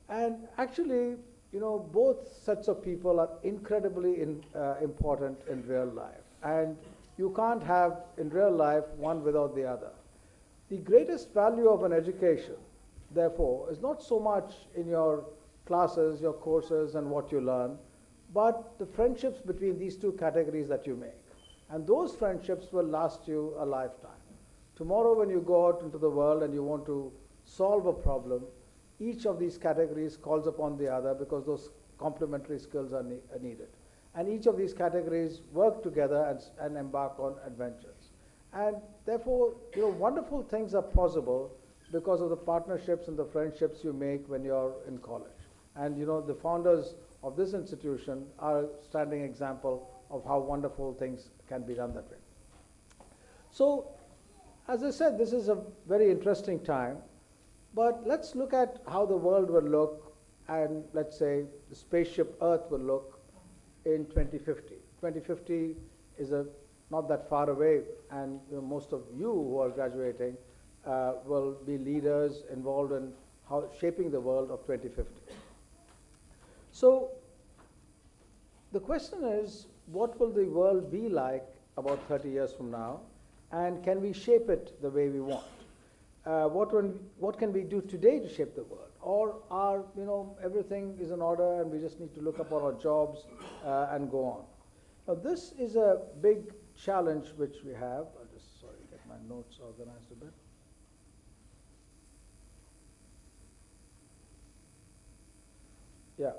And actually, both sets of people are incredibly important in real life. And you can't have in real life one without the other. The greatest value of an education, therefore, is not so much in your classes, your courses, and what you learn, but the friendships between these two categories that you make. And those friendships will last you a lifetime. Tomorrow, when you go out into the world and you want to solve a problem, each of these categories calls upon the other because those complementary skills are needed. And each of these categories work together and embark on adventures. And therefore, wonderful things are possible because of the partnerships and the friendships you make when you're in college. And the founders of this institution are a standing example of how wonderful things can be done that way. So, as I said, this is a very interesting time, but let's look at how the world will look, and let's say the spaceship Earth will look in 2050. 2050 is not that far away, and most of you who are graduating will be leaders involved in shaping the world of 2050. So the question is, what will the world be like about 30 years from now, and can we shape it the way we want? What can we do today to shape the world? Or everything is in order and we just need to look up on our jobs and go on? Now this is a big challenge which we have. I'll just, get my notes organized a bit. Yeah.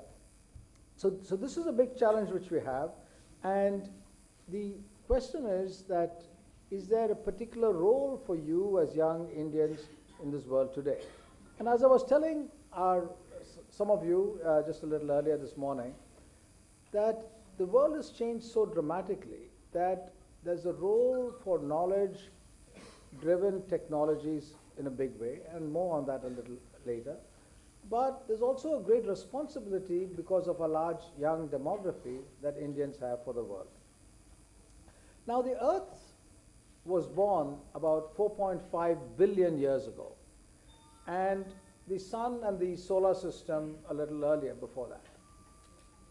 So this is a big challenge which we have, and the question is that, is there a particular role for you as young Indians in this world today? And as I was telling some of you just a little earlier this morning, that the world has changed so dramatically that there's a role for knowledge-driven technologies in a big way, and more on that a little later. But there's also a great responsibility because of a large young demography that Indians have for the world. Now the Earth was born about 4.5 billion years ago, and the Sun and the solar system a little earlier before that.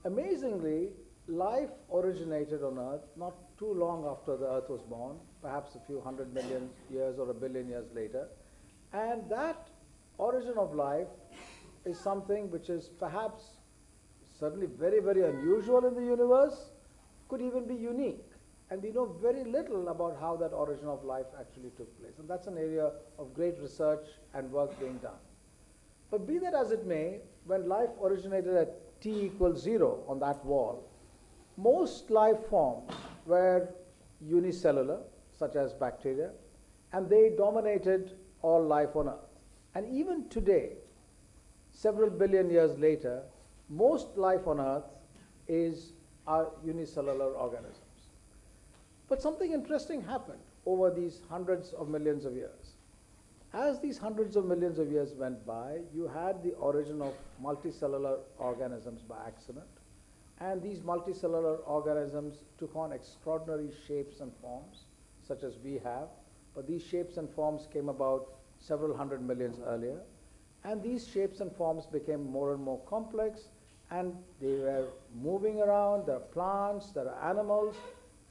Amazingly, life originated on Earth not too long after the Earth was born, perhaps a few 100 million years or a billion years later, and that origin of life is something which is perhaps certainly very, very unusual in the universe, could even be unique. And we know very little about how that origin of life actually took place. And that's an area of great research and work being done. But be that as it may, when life originated at t equals 0 on that wall, most life forms were unicellular, such as bacteria, and they dominated all life on Earth. And even today, several billion years later, most life on Earth are unicellular organisms. But something interesting happened over these hundreds of millions of years. As these hundreds of millions of years went by, you had the origin of multicellular organisms by accident, and these multicellular organisms took on extraordinary shapes and forms, such as we have, but these shapes and forms came about several hundred millions earlier. And these shapes and forms became more and more complex, and they were moving around. There are plants, there are animals,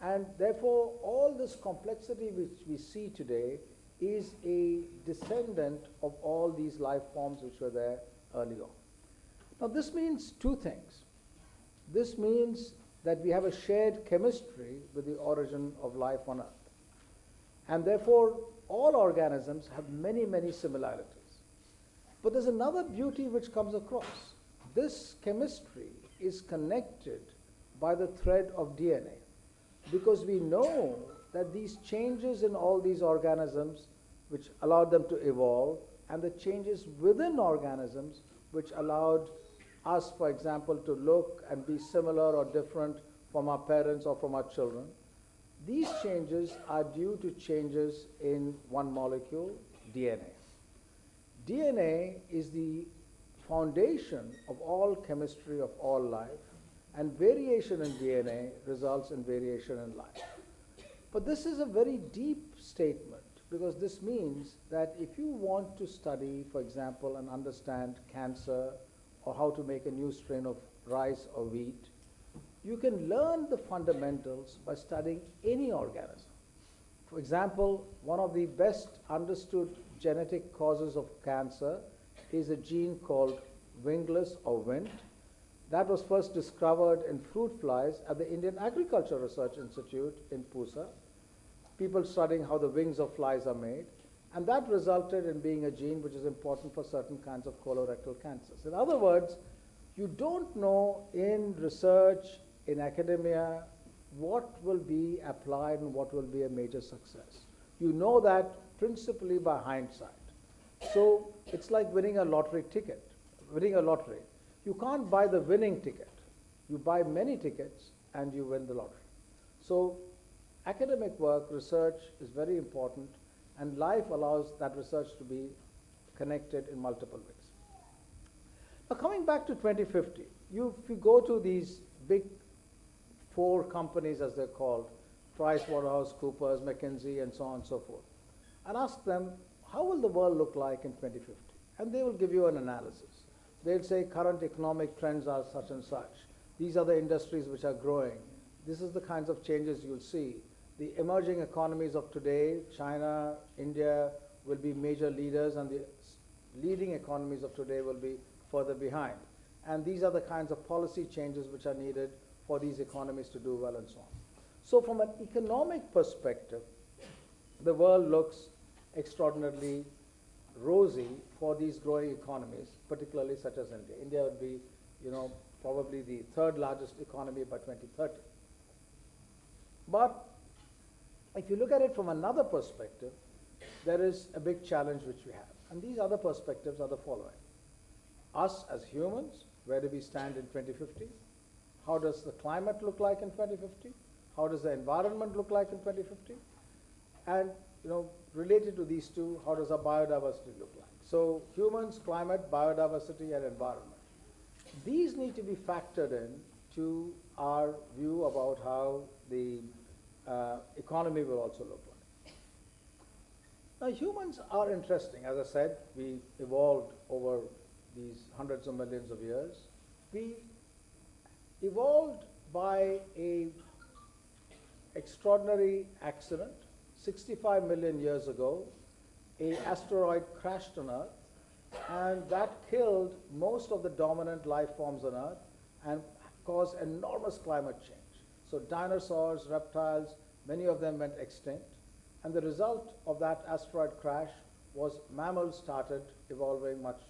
and therefore all this complexity which we see today is a descendant of all these life forms which were there early on. Now this means two things. This means that we have a shared chemistry with the origin of life on Earth. And therefore all organisms have many, many similarities. But there's another beauty which comes across. This chemistry is connected by the thread of DNA, because we know that these changes in all these organisms which allowed them to evolve, and the changes within organisms which allowed us, for example, to look and be similar or different from our parents or from our children, these changes are due to changes in one molecule, DNA. DNA is the foundation of all chemistry of all life, and variation in DNA results in variation in life. But this is a very deep statement, because this means that if you want to study, for example, and understand cancer or how to make a new strain of rice or wheat, you can learn the fundamentals by studying any organism. For example, one of the best understood genetic causes of cancer is a gene called wingless or Wnt. That was first discovered in fruit flies at the Indian Agriculture Research Institute in Pusa. People studying how the wings of flies are made, and that resulted in being a gene which is important for certain kinds of colorectal cancers. In other words, you don't know in research, in academia what will be applied and what will be a major success. You know that principally by hindsight. So it's like winning a lottery ticket, winning a lottery. You can't buy the winning ticket. You buy many tickets and you win the lottery. So academic work, research is very important, and life allows that research to be connected in multiple ways. Now coming back to 2050, if you go to these big 4 companies as they're called, PricewaterhouseCoopers, McKinsey, and so on and so forth, and ask them, how will the world look like in 2050? And they will give you an analysis. They'll say current economic trends are such and such. These are the industries which are growing. This is the kinds of changes you'll see. The emerging economies of today, China, India, will be major leaders, and the leading economies of today will be further behind. And these are the kinds of policy changes which are needed for these economies to do well and so on. So from an economic perspective, the world looks extraordinarily rosy for these growing economies, particularly such as India. India would be, probably the 3rd largest economy by 2030. But if you look at it from another perspective, there is a big challenge which we have. And these other perspectives are the following. Us as humans, where do we stand in 2050? How does the climate look like in 2050? How does the environment look like in 2050? And related to these two, how does our biodiversity look like? So humans, climate, biodiversity, and environment. These need to be factored in to our view about how the economy will also look like. Now humans are interesting. As I said, we evolved over these hundreds of millions of years. We evolved by an extraordinary accident. 65 million years ago, an asteroid crashed on Earth, and that killed most of the dominant life forms on Earth and caused enormous climate change. So dinosaurs, reptiles, many of them went extinct. And the result of that asteroid crash was mammals started evolving much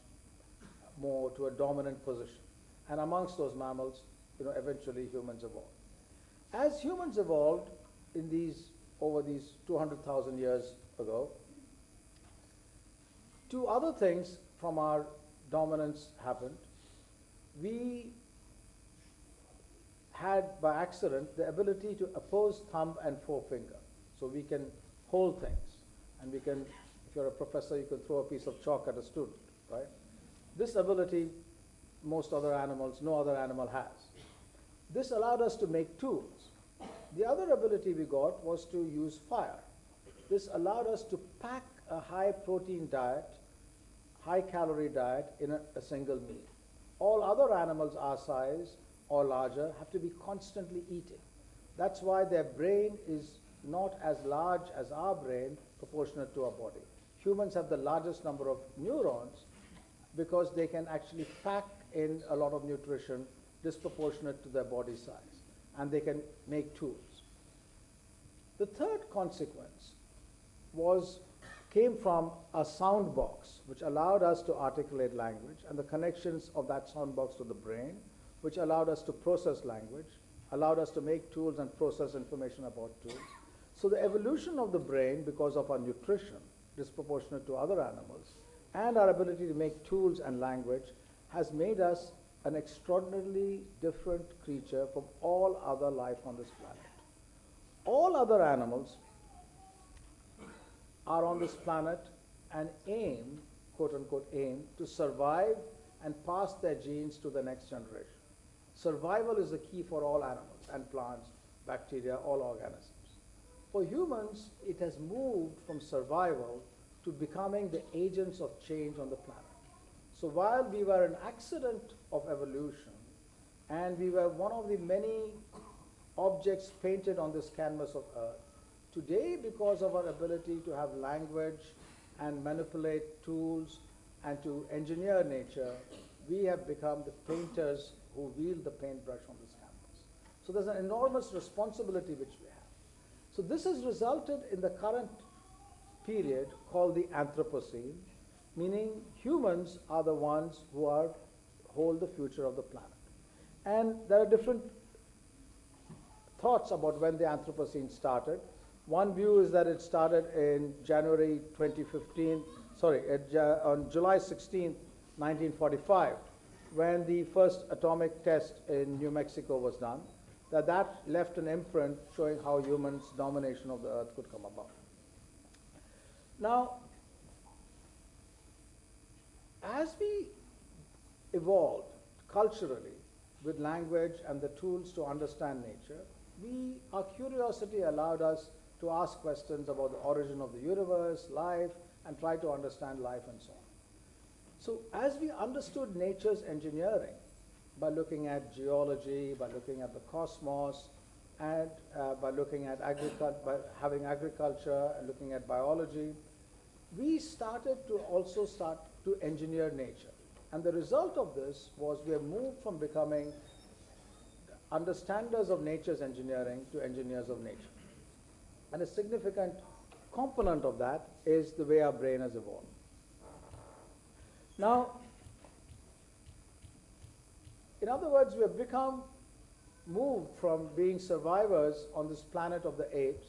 more to a dominant position. And amongst those mammals, eventually humans evolved. As humans evolved over these 200,000 years ago, 2 other things from our dominance happened. We had, by accident, the ability to oppose thumb and forefinger. So we can hold things. And we can, if you're a professor, you can throw a piece of chalk at a student, right? This ability, no other animal has. This allowed us to make tools. The other ability we got was to use fire. This allowed us to pack a high-protein diet, high-calorie diet in a single meal. All other animals our size or larger have to be constantly eating. That's why their brain is not as large as our brain, proportionate to our body. Humans have the largest number of neurons because they can actually pack in a lot of nutrition disproportionate to their body size, and they can make tools. The third consequence came from a sound box, which allowed us to articulate language, and the connections of that sound box to the brain, which allowed us to process language, allowed us to make tools and process information about tools. So the evolution of the brain, because of our nutrition, disproportionate to other animals, and our ability to make tools and language, has made us an extraordinarily different creature from all other life on this planet. All other animals are on this planet and aim, quote unquote aim, to survive and pass their genes to the next generation. Survival is the key for all animals and plants, bacteria, all organisms. For humans, it has moved from survival to becoming the agents of change on the planet. So while we were an accident of evolution, and we were one of the many objects painted on this canvas of Earth, today, because of our ability to have language and manipulate tools and to engineer nature, we have become the painters who wield the paintbrush on this canvas. So there's an enormous responsibility which we have. So this has resulted in the current period called the Anthropocene, meaning humans are the ones who hold the future of the planet. And there are different thoughts about when the Anthropocene started. One view is that it started in January 2015, on July 16, 1945, when the first atomic test in New Mexico was done, that left an imprint showing how humans' domination of the earth could come about. Now, as we evolved culturally with language and the tools to understand nature, our curiosity allowed us to ask questions about the origin of the universe, life, and try to understand life and so on. So as we understood nature's engineering by looking at geology, by looking at the cosmos, and by looking at by having agriculture and looking at biology, we started to engineer nature. And the result of this was we have moved from becoming understanders of nature's engineering to engineers of nature. And a significant component of that is the way our brain has evolved. Now, in other words, we have moved from being survivors on this planet of the apes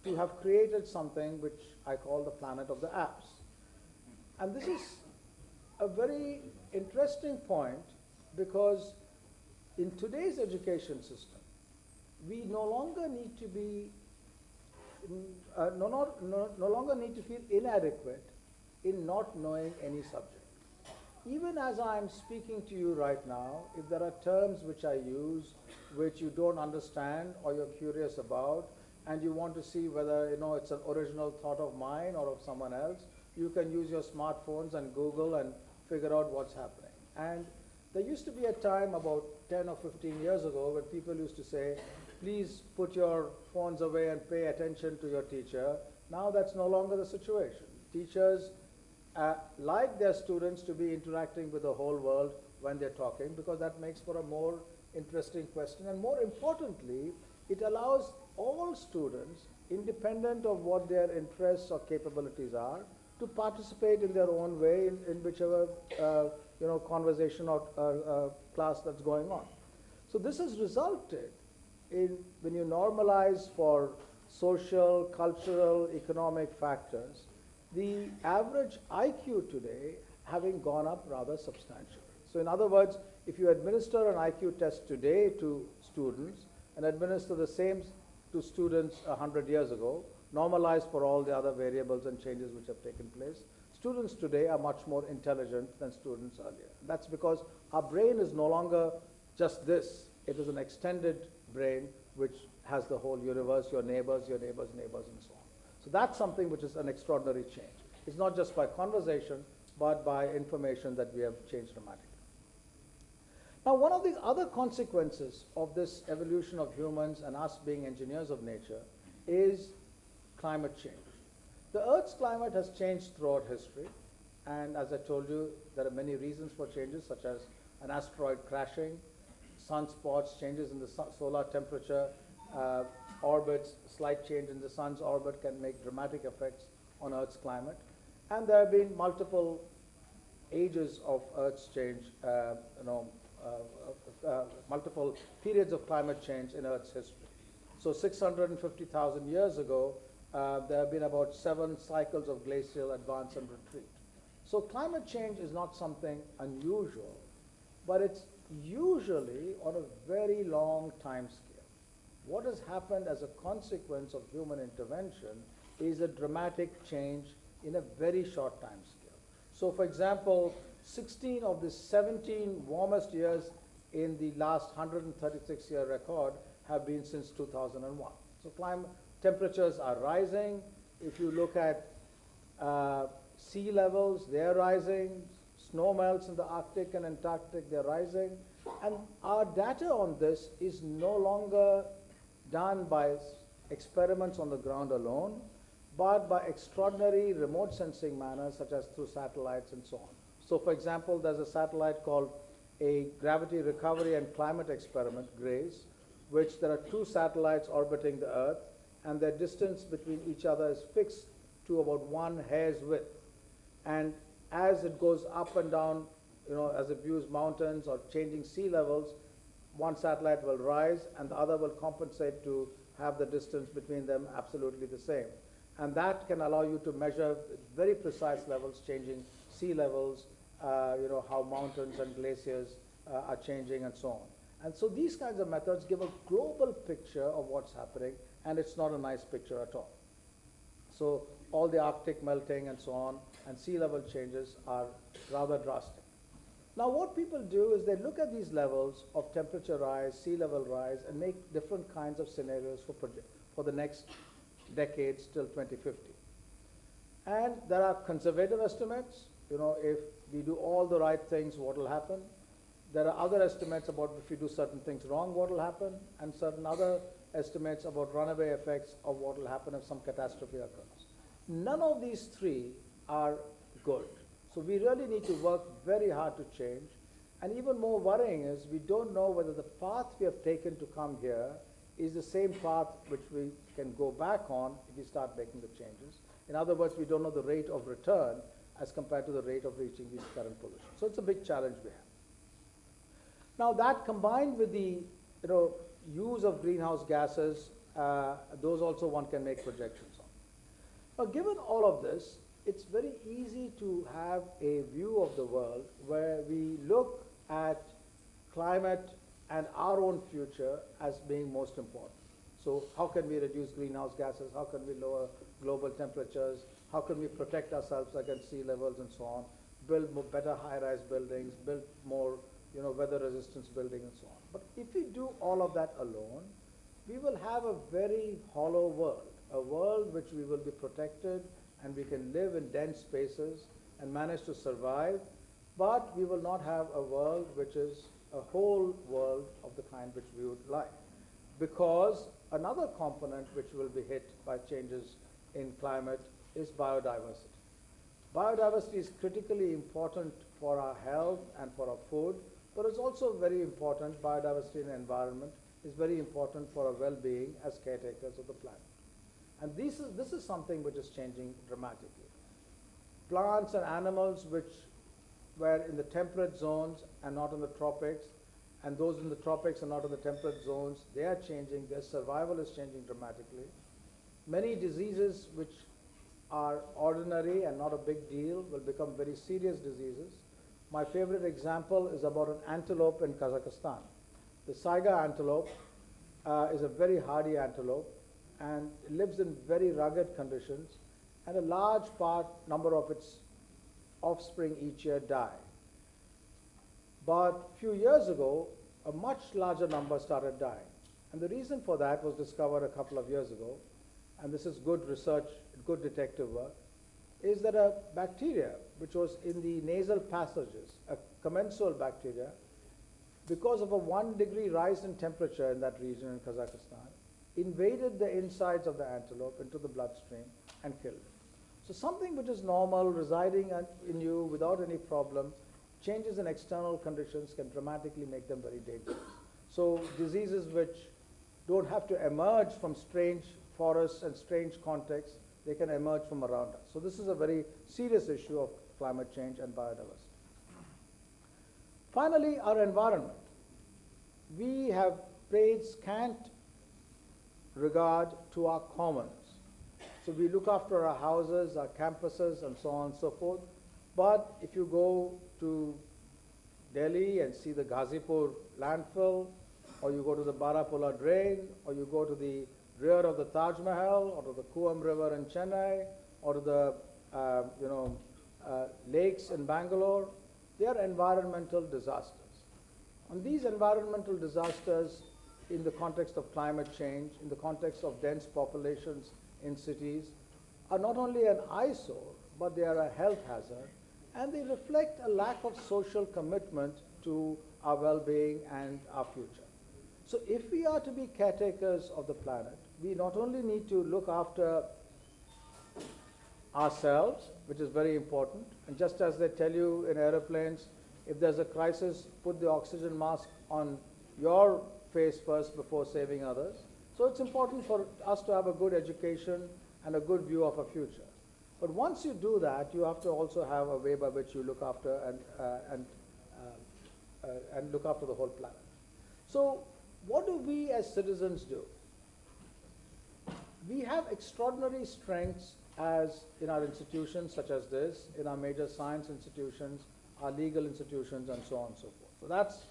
to have created something which I call the planet of the apps. And this is a very interesting point because in today's education system, we no longer need to be no longer need to feel inadequate in not knowing any subject. Even as I'm speaking to you right now, if there are terms which I use which you don't understand or you're curious about and you want to see whether it's an original thought of mine or of someone else, you can use your smartphones and Google and figure out what's happening. And there used to be a time about 10 or 15 years ago when people used to say, please put your phones away and pay attention to your teacher. Now that's no longer the situation. Teachers like their students to be interacting with the whole world when they're talking because that makes for a more interesting question. And more importantly, it allows all students, independent of what their interests or capabilities are, to participate in their own way in whichever conversation or class that's going on. So this has resulted in, when you normalize for social, cultural, economic factors, the average IQ today having gone up rather substantially. So in other words, if you administer an IQ test today to students and administer the same to students 100 years ago, normalized for all the other variables and changes which have taken place, students today are much more intelligent than students earlier. That's because our brain is no longer just this. It is an extended brain which has the whole universe, your neighbors, and so on. So that's something which is an extraordinary change. It's not just by conversation, but by information that we have changed dramatically. Now, one of the other consequences of this evolution of humans and us being engineers of nature is climate change. The Earth's climate has changed throughout history, and as I told you, there are many reasons for changes, such as an asteroid crashing, sunspots, changes in the solar temperature, orbits, slight change in the sun's orbit can make dramatic effects on Earth's climate. And there have been multiple ages of Earth's change, multiple periods of climate change in Earth's history. So 650,000 years ago, there have been about 7 cycles of glacial advance and retreat. So climate change is not something unusual, but it's usually on a very long time scale. What has happened as a consequence of human intervention is a dramatic change in a very short time scale. So for example, 16 of the 17 warmest years in the last 136-year record have been since 2001. So temperatures are rising. If you look at sea levels, they're rising. Snow melts in the Arctic and Antarctic, they're rising. And our data on this is no longer done by experiments on the ground alone, but by extraordinary remote sensing manners, such as through satellites and so on. So for example, there's a satellite called a Gravity Recovery and Climate Experiment, GRACE, which there are 2 satellites orbiting the Earth, and their distance between each other is fixed to about 1 hair's width. And as it goes up and down, as it views mountains or changing sea levels, one satellite will rise and the other will compensate to have the distance between them absolutely the same. And that can allow you to measure very precise levels, changing sea levels, how mountains and glaciers are changing and so on. And so these kinds of methods give a global picture of what's happening, and it's not a nice picture at all. So all the Arctic melting and so on, and sea level changes are rather drastic. Now what people do is they look at these levels of temperature rise, sea level rise, and make different kinds of scenarios for the next decades till 2050. And there are conservative estimates, if we do all the right things, what will happen? There are other estimates about if we do certain things wrong, what will happen, and certain other estimates about runaway effects of what will happen if some catastrophe occurs. None of these three are good. So we really need to work very hard to change. And even more worrying is we don't know whether the path we have taken to come here is the same path which we can go back on if we start making the changes. In other words, we don't know the rate of return as compared to the rate of reaching these current positions. So it's a big challenge we have. Now that combined with the use of greenhouse gases, those also one can make projections on. Now given all of this, it's very easy to have a view of the world where we look at climate and our own future as being most important. So how can we reduce greenhouse gases? How can we lower global temperatures? How can we protect ourselves against sea levels and so on? Build more better high-rise buildings, build more weather resistance building and so on. But if we do all of that alone, we will have a very hollow world, a world which we will be protected and we can live in dense spaces and manage to survive, but we will not have a world which is a whole world of the kind which we would like. Because another component which will be hit by changes in climate is biodiversity. Biodiversity is critically important for our health and for our food, but it's also very important, biodiversity in the environment is very important for our well-being as caretakers of the planet. And this is something which is changing dramatically. Plants and animals which were in the temperate zones and not in the tropics, and those in the tropics and not in the temperate zones, they are changing, their survival is changing dramatically. Many diseases which are ordinary and not a big deal will become very serious diseases. My favorite example is about an antelope in Kazakhstan. The Saiga antelope is a very hardy antelope and lives in very rugged conditions, and a large number of its offspring each year die. But a few years ago, a much larger number started dying. And the reason for that was discovered a couple of years ago, and this is good research, good detective work, is that a bacteria which was in the nasal passages, a commensal bacteria, because of a 1 degree rise in temperature in that region in Kazakhstan, invaded the insides of the antelope into the bloodstream and killed it. So something which is normal, residing in you without any problem, changes in external conditions can dramatically make them very dangerous. So diseases which don't have to emerge from strange forests and strange contexts, they can emerge from around us. So this is a very serious issue of climate change and biodiversity. Finally, our environment. We have paid scant regard to our commons. So we look after our houses, our campuses, and so on and so forth. But if you go to Delhi and see the Ghazipur landfill, or you go to the Barapula drain, or you go to the rear of the Taj Mahal, or to the Kuam River in Chennai, or to the lakes in Bangalore, they are environmental disasters. And these environmental disasters in the context of climate change, in the context of dense populations in cities, are not only an eyesore, but they are a health hazard, and they reflect a lack of social commitment to our well-being and our future. So if we are to be caretakers of the planet, we not only need to look after ourselves, which is very important, and just as they tell you in aeroplanes, if there's a crisis, put the oxygen mask on your face first before saving others. So it's important for us to have a good education and a good view of our future. But once you do that, you have to also have a way by which you look after and look after the whole planet. So what do we as citizens do? We have extraordinary strengths as in our institutions such as this, in our major science institutions, our legal institutions, and so on and so forth. So that's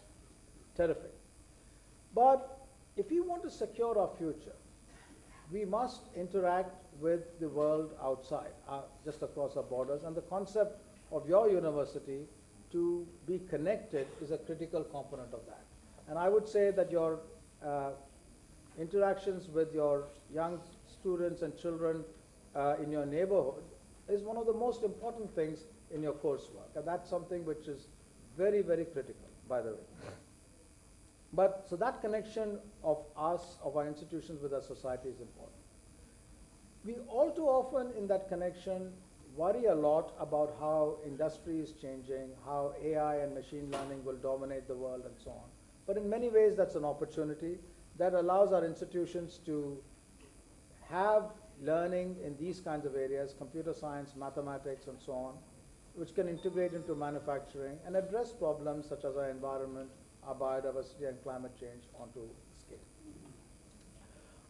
terrific. But if we want to secure our future, we must interact with the world outside, just across our borders. And the concept of your university to be connected is a critical component of that. And I would say that your interactions with your young students and children in your neighborhood is one of the most important things in your coursework. And that's something which is very, very critical, by the way. But so that connection of us, of our institutions with our society is important. We all too often in that connection worry a lot about how industry is changing, how AI and machine learning will dominate the world and so on. But in many ways that's an opportunity that allows our institutions to have learning in these kinds of areas, computer science, mathematics, and so on, which can integrate into manufacturing and address problems such as our environment, our biodiversity, and climate change onto scale.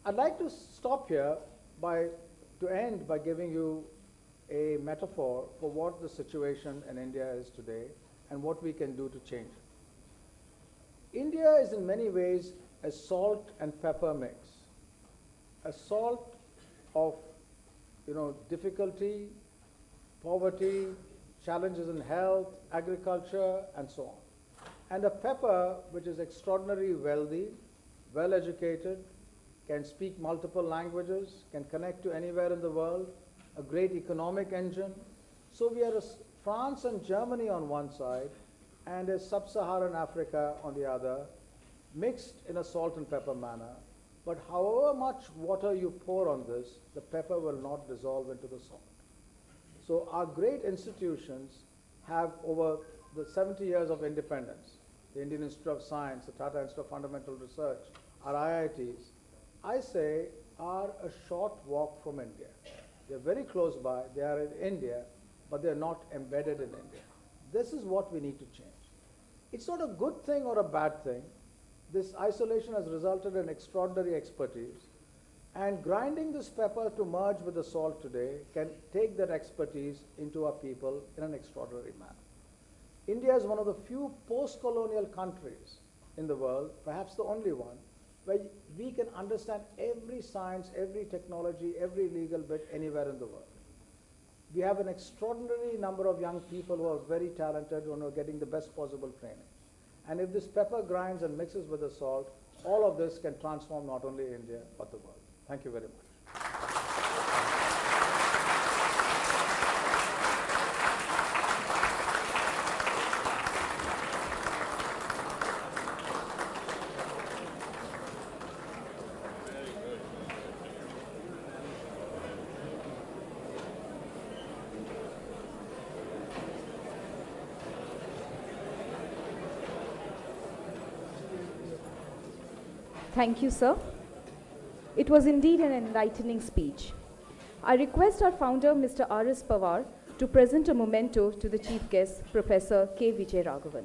I'd like to stop here to end by giving you a metaphor for what the situation in India is today and what we can do to change it. India is in many ways a salt and pepper mix. A salt of difficulty, poverty, challenges in health, agriculture, and so on. And a pepper which is extraordinarily wealthy, well-educated, can speak multiple languages, can connect to anywhere in the world, a great economic engine. So we are France and Germany on one side, and a sub-Saharan Africa on the other, mixed in a salt and pepper manner. But however much water you pour on this, the pepper will not dissolve into the salt. So our great institutions have, over the 70 years of independence, the Indian Institute of Science, the Tata Institute of Fundamental Research, our IITs, I say are a short walk from India. They're very close by, they are in India, but they're not embedded in India. This is what we need to change. It's not a good thing or a bad thing. This isolation has resulted in extraordinary expertise, and grinding this pepper to merge with the salt today can take that expertise into our people in an extraordinary manner. India is one of the few post-colonial countries in the world, perhaps the only one, where we can understand every science, every technology, every legal bit anywhere in the world. We have an extraordinary number of young people who are very talented, who are getting the best possible training. And if this pepper grinds and mixes with the salt, all of this can transform not only India, but the world. Thank you very much. Thank you, sir. It was indeed an enlightening speech. I request our founder, Mr. R.S. Pawar, to present a memento to the chief guest, Professor K. Vijay Raghavan.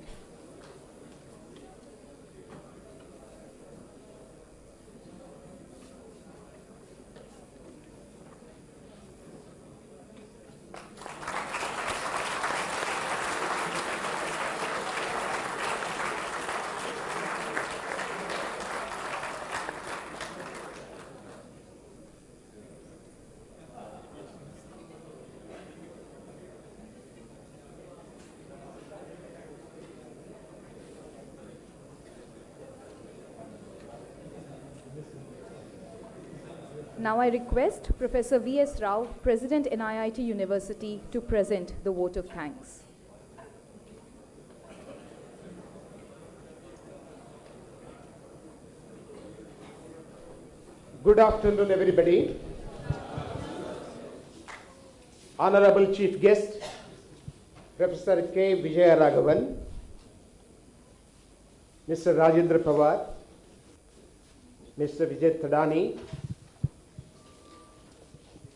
Now I request Professor V.S. Rao, President NIIT University, to present the vote of thanks. Good afternoon, everybody. Honorable Chief Guest, Professor K. Vijay Raghavan, Mr. Rajendra Pawar, Mr. Vijay Thadani,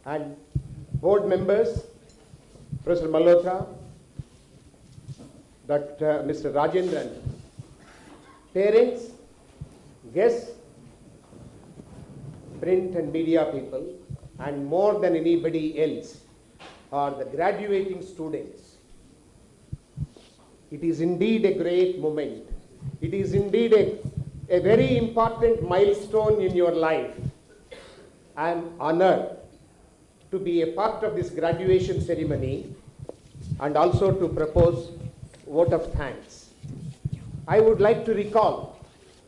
and board members, Professor Malhotra, Mr. Rajendran, parents, guests, print and media people, and more than anybody else are the graduating students. It is indeed a great moment. It is indeed a very important milestone in your life. I am honored to be a part of this graduation ceremony and also to propose vote of thanks. I would like to recall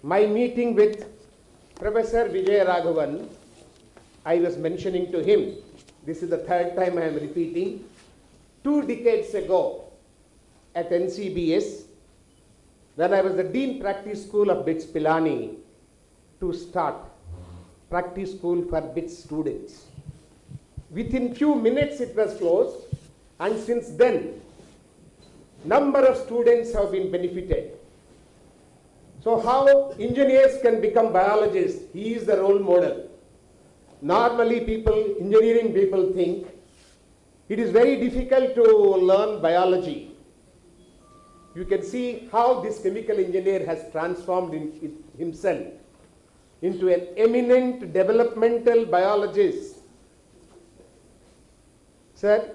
my meeting with Professor Vijay Raghavan. I was mentioning to him, this is the third time I am repeating, 2 decades ago at NCBS, when I was the Dean Practice School of BITS Pilani, to start practice school for BITS students. Within few minutes it was closed, and since then, number of students have been benefited. So how engineers can become biologists? He is the role model. Normally engineering people think it is very difficult to learn biology. You can see how this chemical engineer has transformed himself into an eminent developmental biologist. Sir,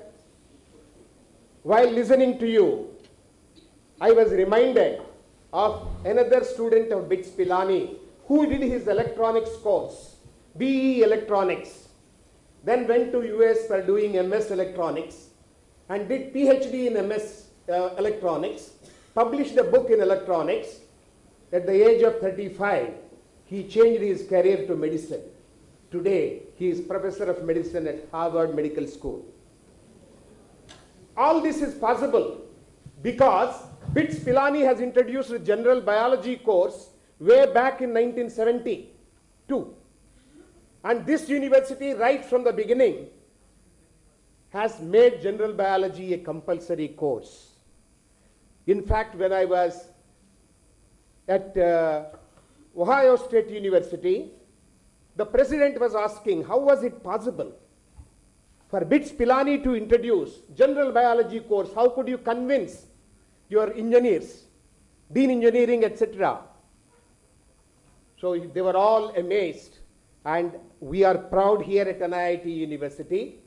while listening to you, I was reminded of another student of BITS Pilani who did his electronics course, BE Electronics, then went to US for doing MS Electronics and did PhD in MS Electronics, published a book in electronics. At the age of 35, he changed his career to medicine. Today, he is professor of medicine at Harvard Medical School. All this is possible because BITS Pilani has introduced a general biology course way back in 1972. And this university, right from the beginning, has made general biology a compulsory course. In fact, when I was at Ohio State University, the president was asking, how was it possible for BITS Pilani to introduce general biology course? How could you convince your engineers, Dean Engineering, etc.? So they were all amazed, and we are proud here at NIIT University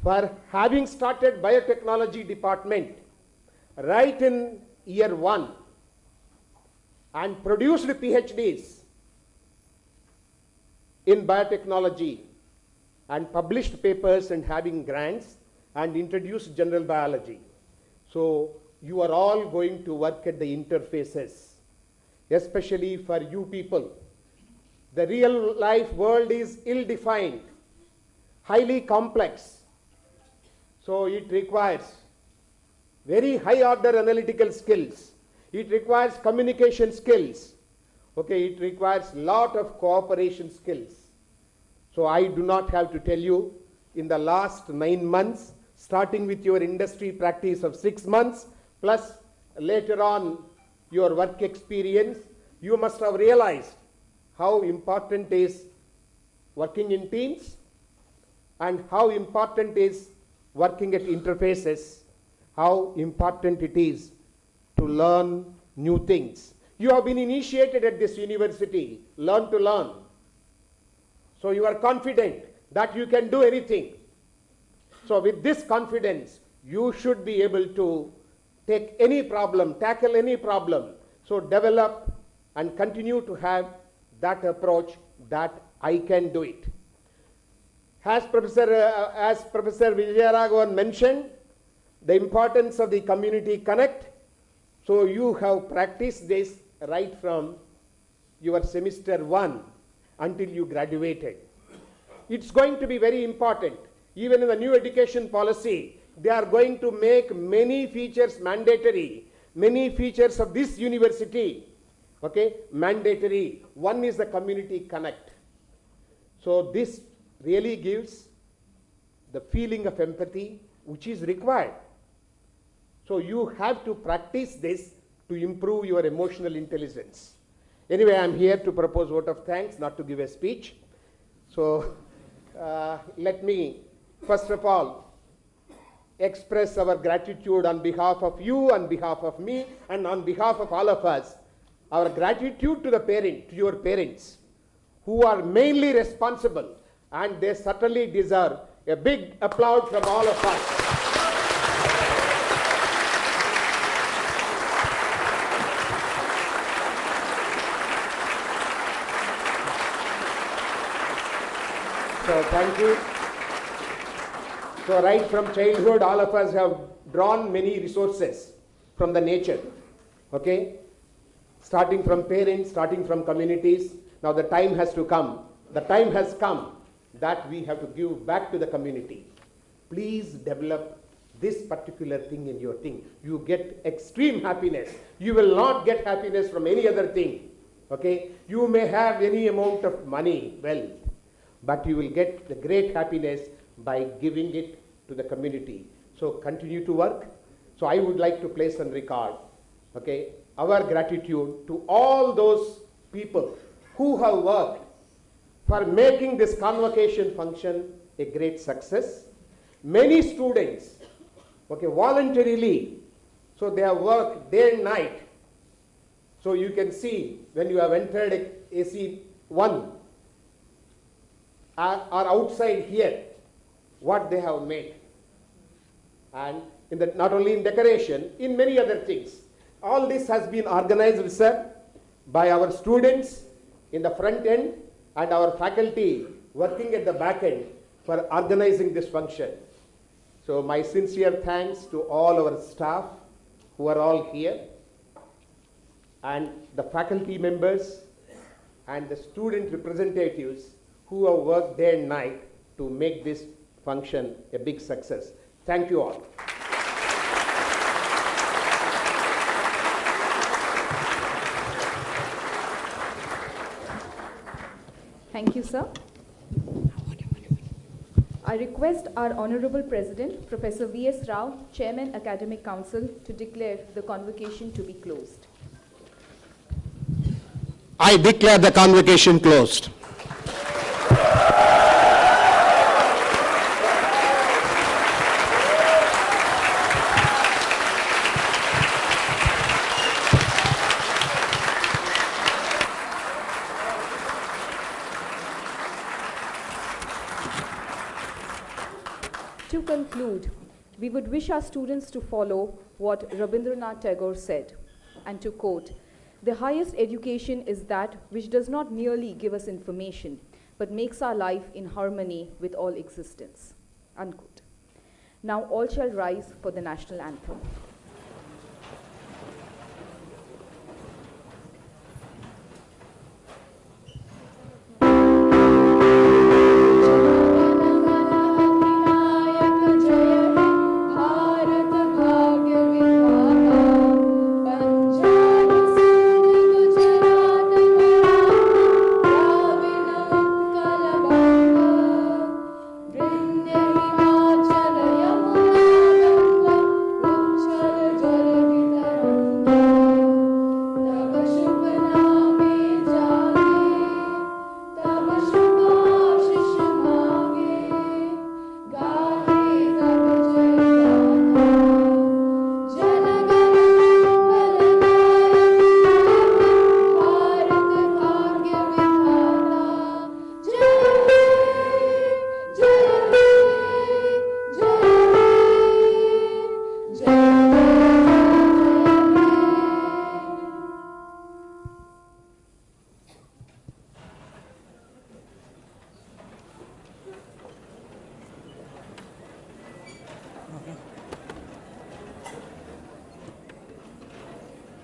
for having started biotechnology department right in year 1 and produced PhDs in biotechnology and published papers and having grants and introduced general biology. So you are all going to work at the interfaces, especially for you people. The real life world is ill-defined, highly complex. So it requires very high order analytical skills. It requires communication skills. Okay, it requires lot of cooperation skills. So I do not have to tell you, in the last 9 months, starting with your industry practice of 6 months, plus later on your work experience, you must have realized how important is working in teams and how important is working at interfaces, how important it is to learn new things. You have been initiated at this university, learn to learn. So you are confident that you can do anything. So with this confidence, you should be able to take any problem, tackle any problem. So develop and continue to have that approach that I can do it. As Professor Vijayaraghavan mentioned, the importance of the community connect. So you have practiced this right from your semester 1 until you graduated. It's going to be very important. Even in the new education policy, they are going to make many features mandatory, many features of this university, okay, mandatory. One is the community connect. So this really gives the feeling of empathy which is required. So you have to practice this to improve your emotional intelligence. Anyway, I'm here to propose vote of thanks, not to give a speech. So let me, first of all, express our gratitude on behalf of you, on behalf of me, and on behalf of all of us our gratitude to to your parents, who are mainly responsible, and they certainly deserve a big applause from all of us. So thank you. So right from childhood, all of us have drawn many resources from the nature, okay? Starting from parents, starting from communities. Now the time has to come. The time has come that we have to give back to the community. Please develop this particular thing in your thing. You get extreme happiness. You will not get happiness from any other thing, okay? You may have any amount of money, wealth, but you will get the great happiness by giving it to the community. So continue to work. So I would like to place on record, okay, our gratitude to all those people who have worked for making this convocation function a great success. Many students, okay, voluntarily, so they have worked day and night. So you can see when you have entered AC1 or outside here, what they have made. And in the, not only in decoration, in many other things. All this has been organized, sir, by our students in the front end and our faculty working at the back end for organizing this function. So my sincere thanks to all our staff who are all here, and the faculty members and the student representatives who have worked day and night to make this function a big success. Thank you all. Thank you, sir. I request our Honorable President, Professor V.S. Rao, Chairman, Academic Council, to declare the convocation to be closed. I declare the convocation closed. To conclude, we would wish our students to follow what Rabindranath Tagore said, and to quote, "The highest education is that which does not merely give us information, but makes our life in harmony with all existence." Unquote. Now all shall rise for the national anthem.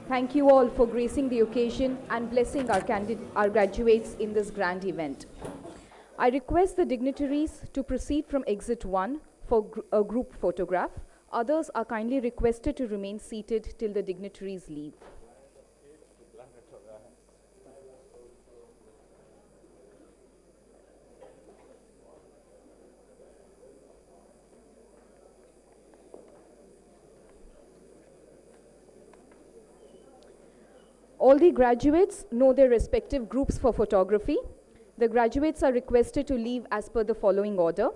Thank you all for gracing the occasion and blessing our graduates in this grand event. I request the dignitaries to proceed from exit 1 for a group photograph. Others are kindly requested to remain seated till the dignitaries leave. All the graduates know their respective groups for photography. The graduates are requested to leave as per the following order.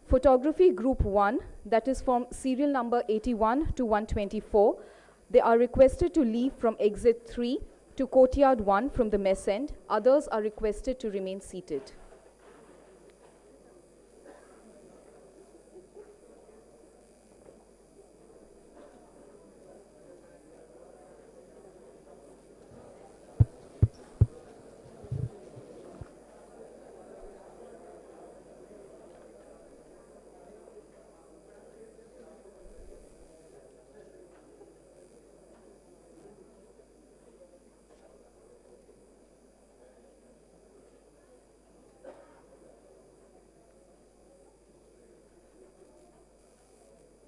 Photography group 1, that is from serial number 81 to 124, they are requested to leave from exit 3 to to Courtyard 1 from the mess end. Others are requested to remain seated.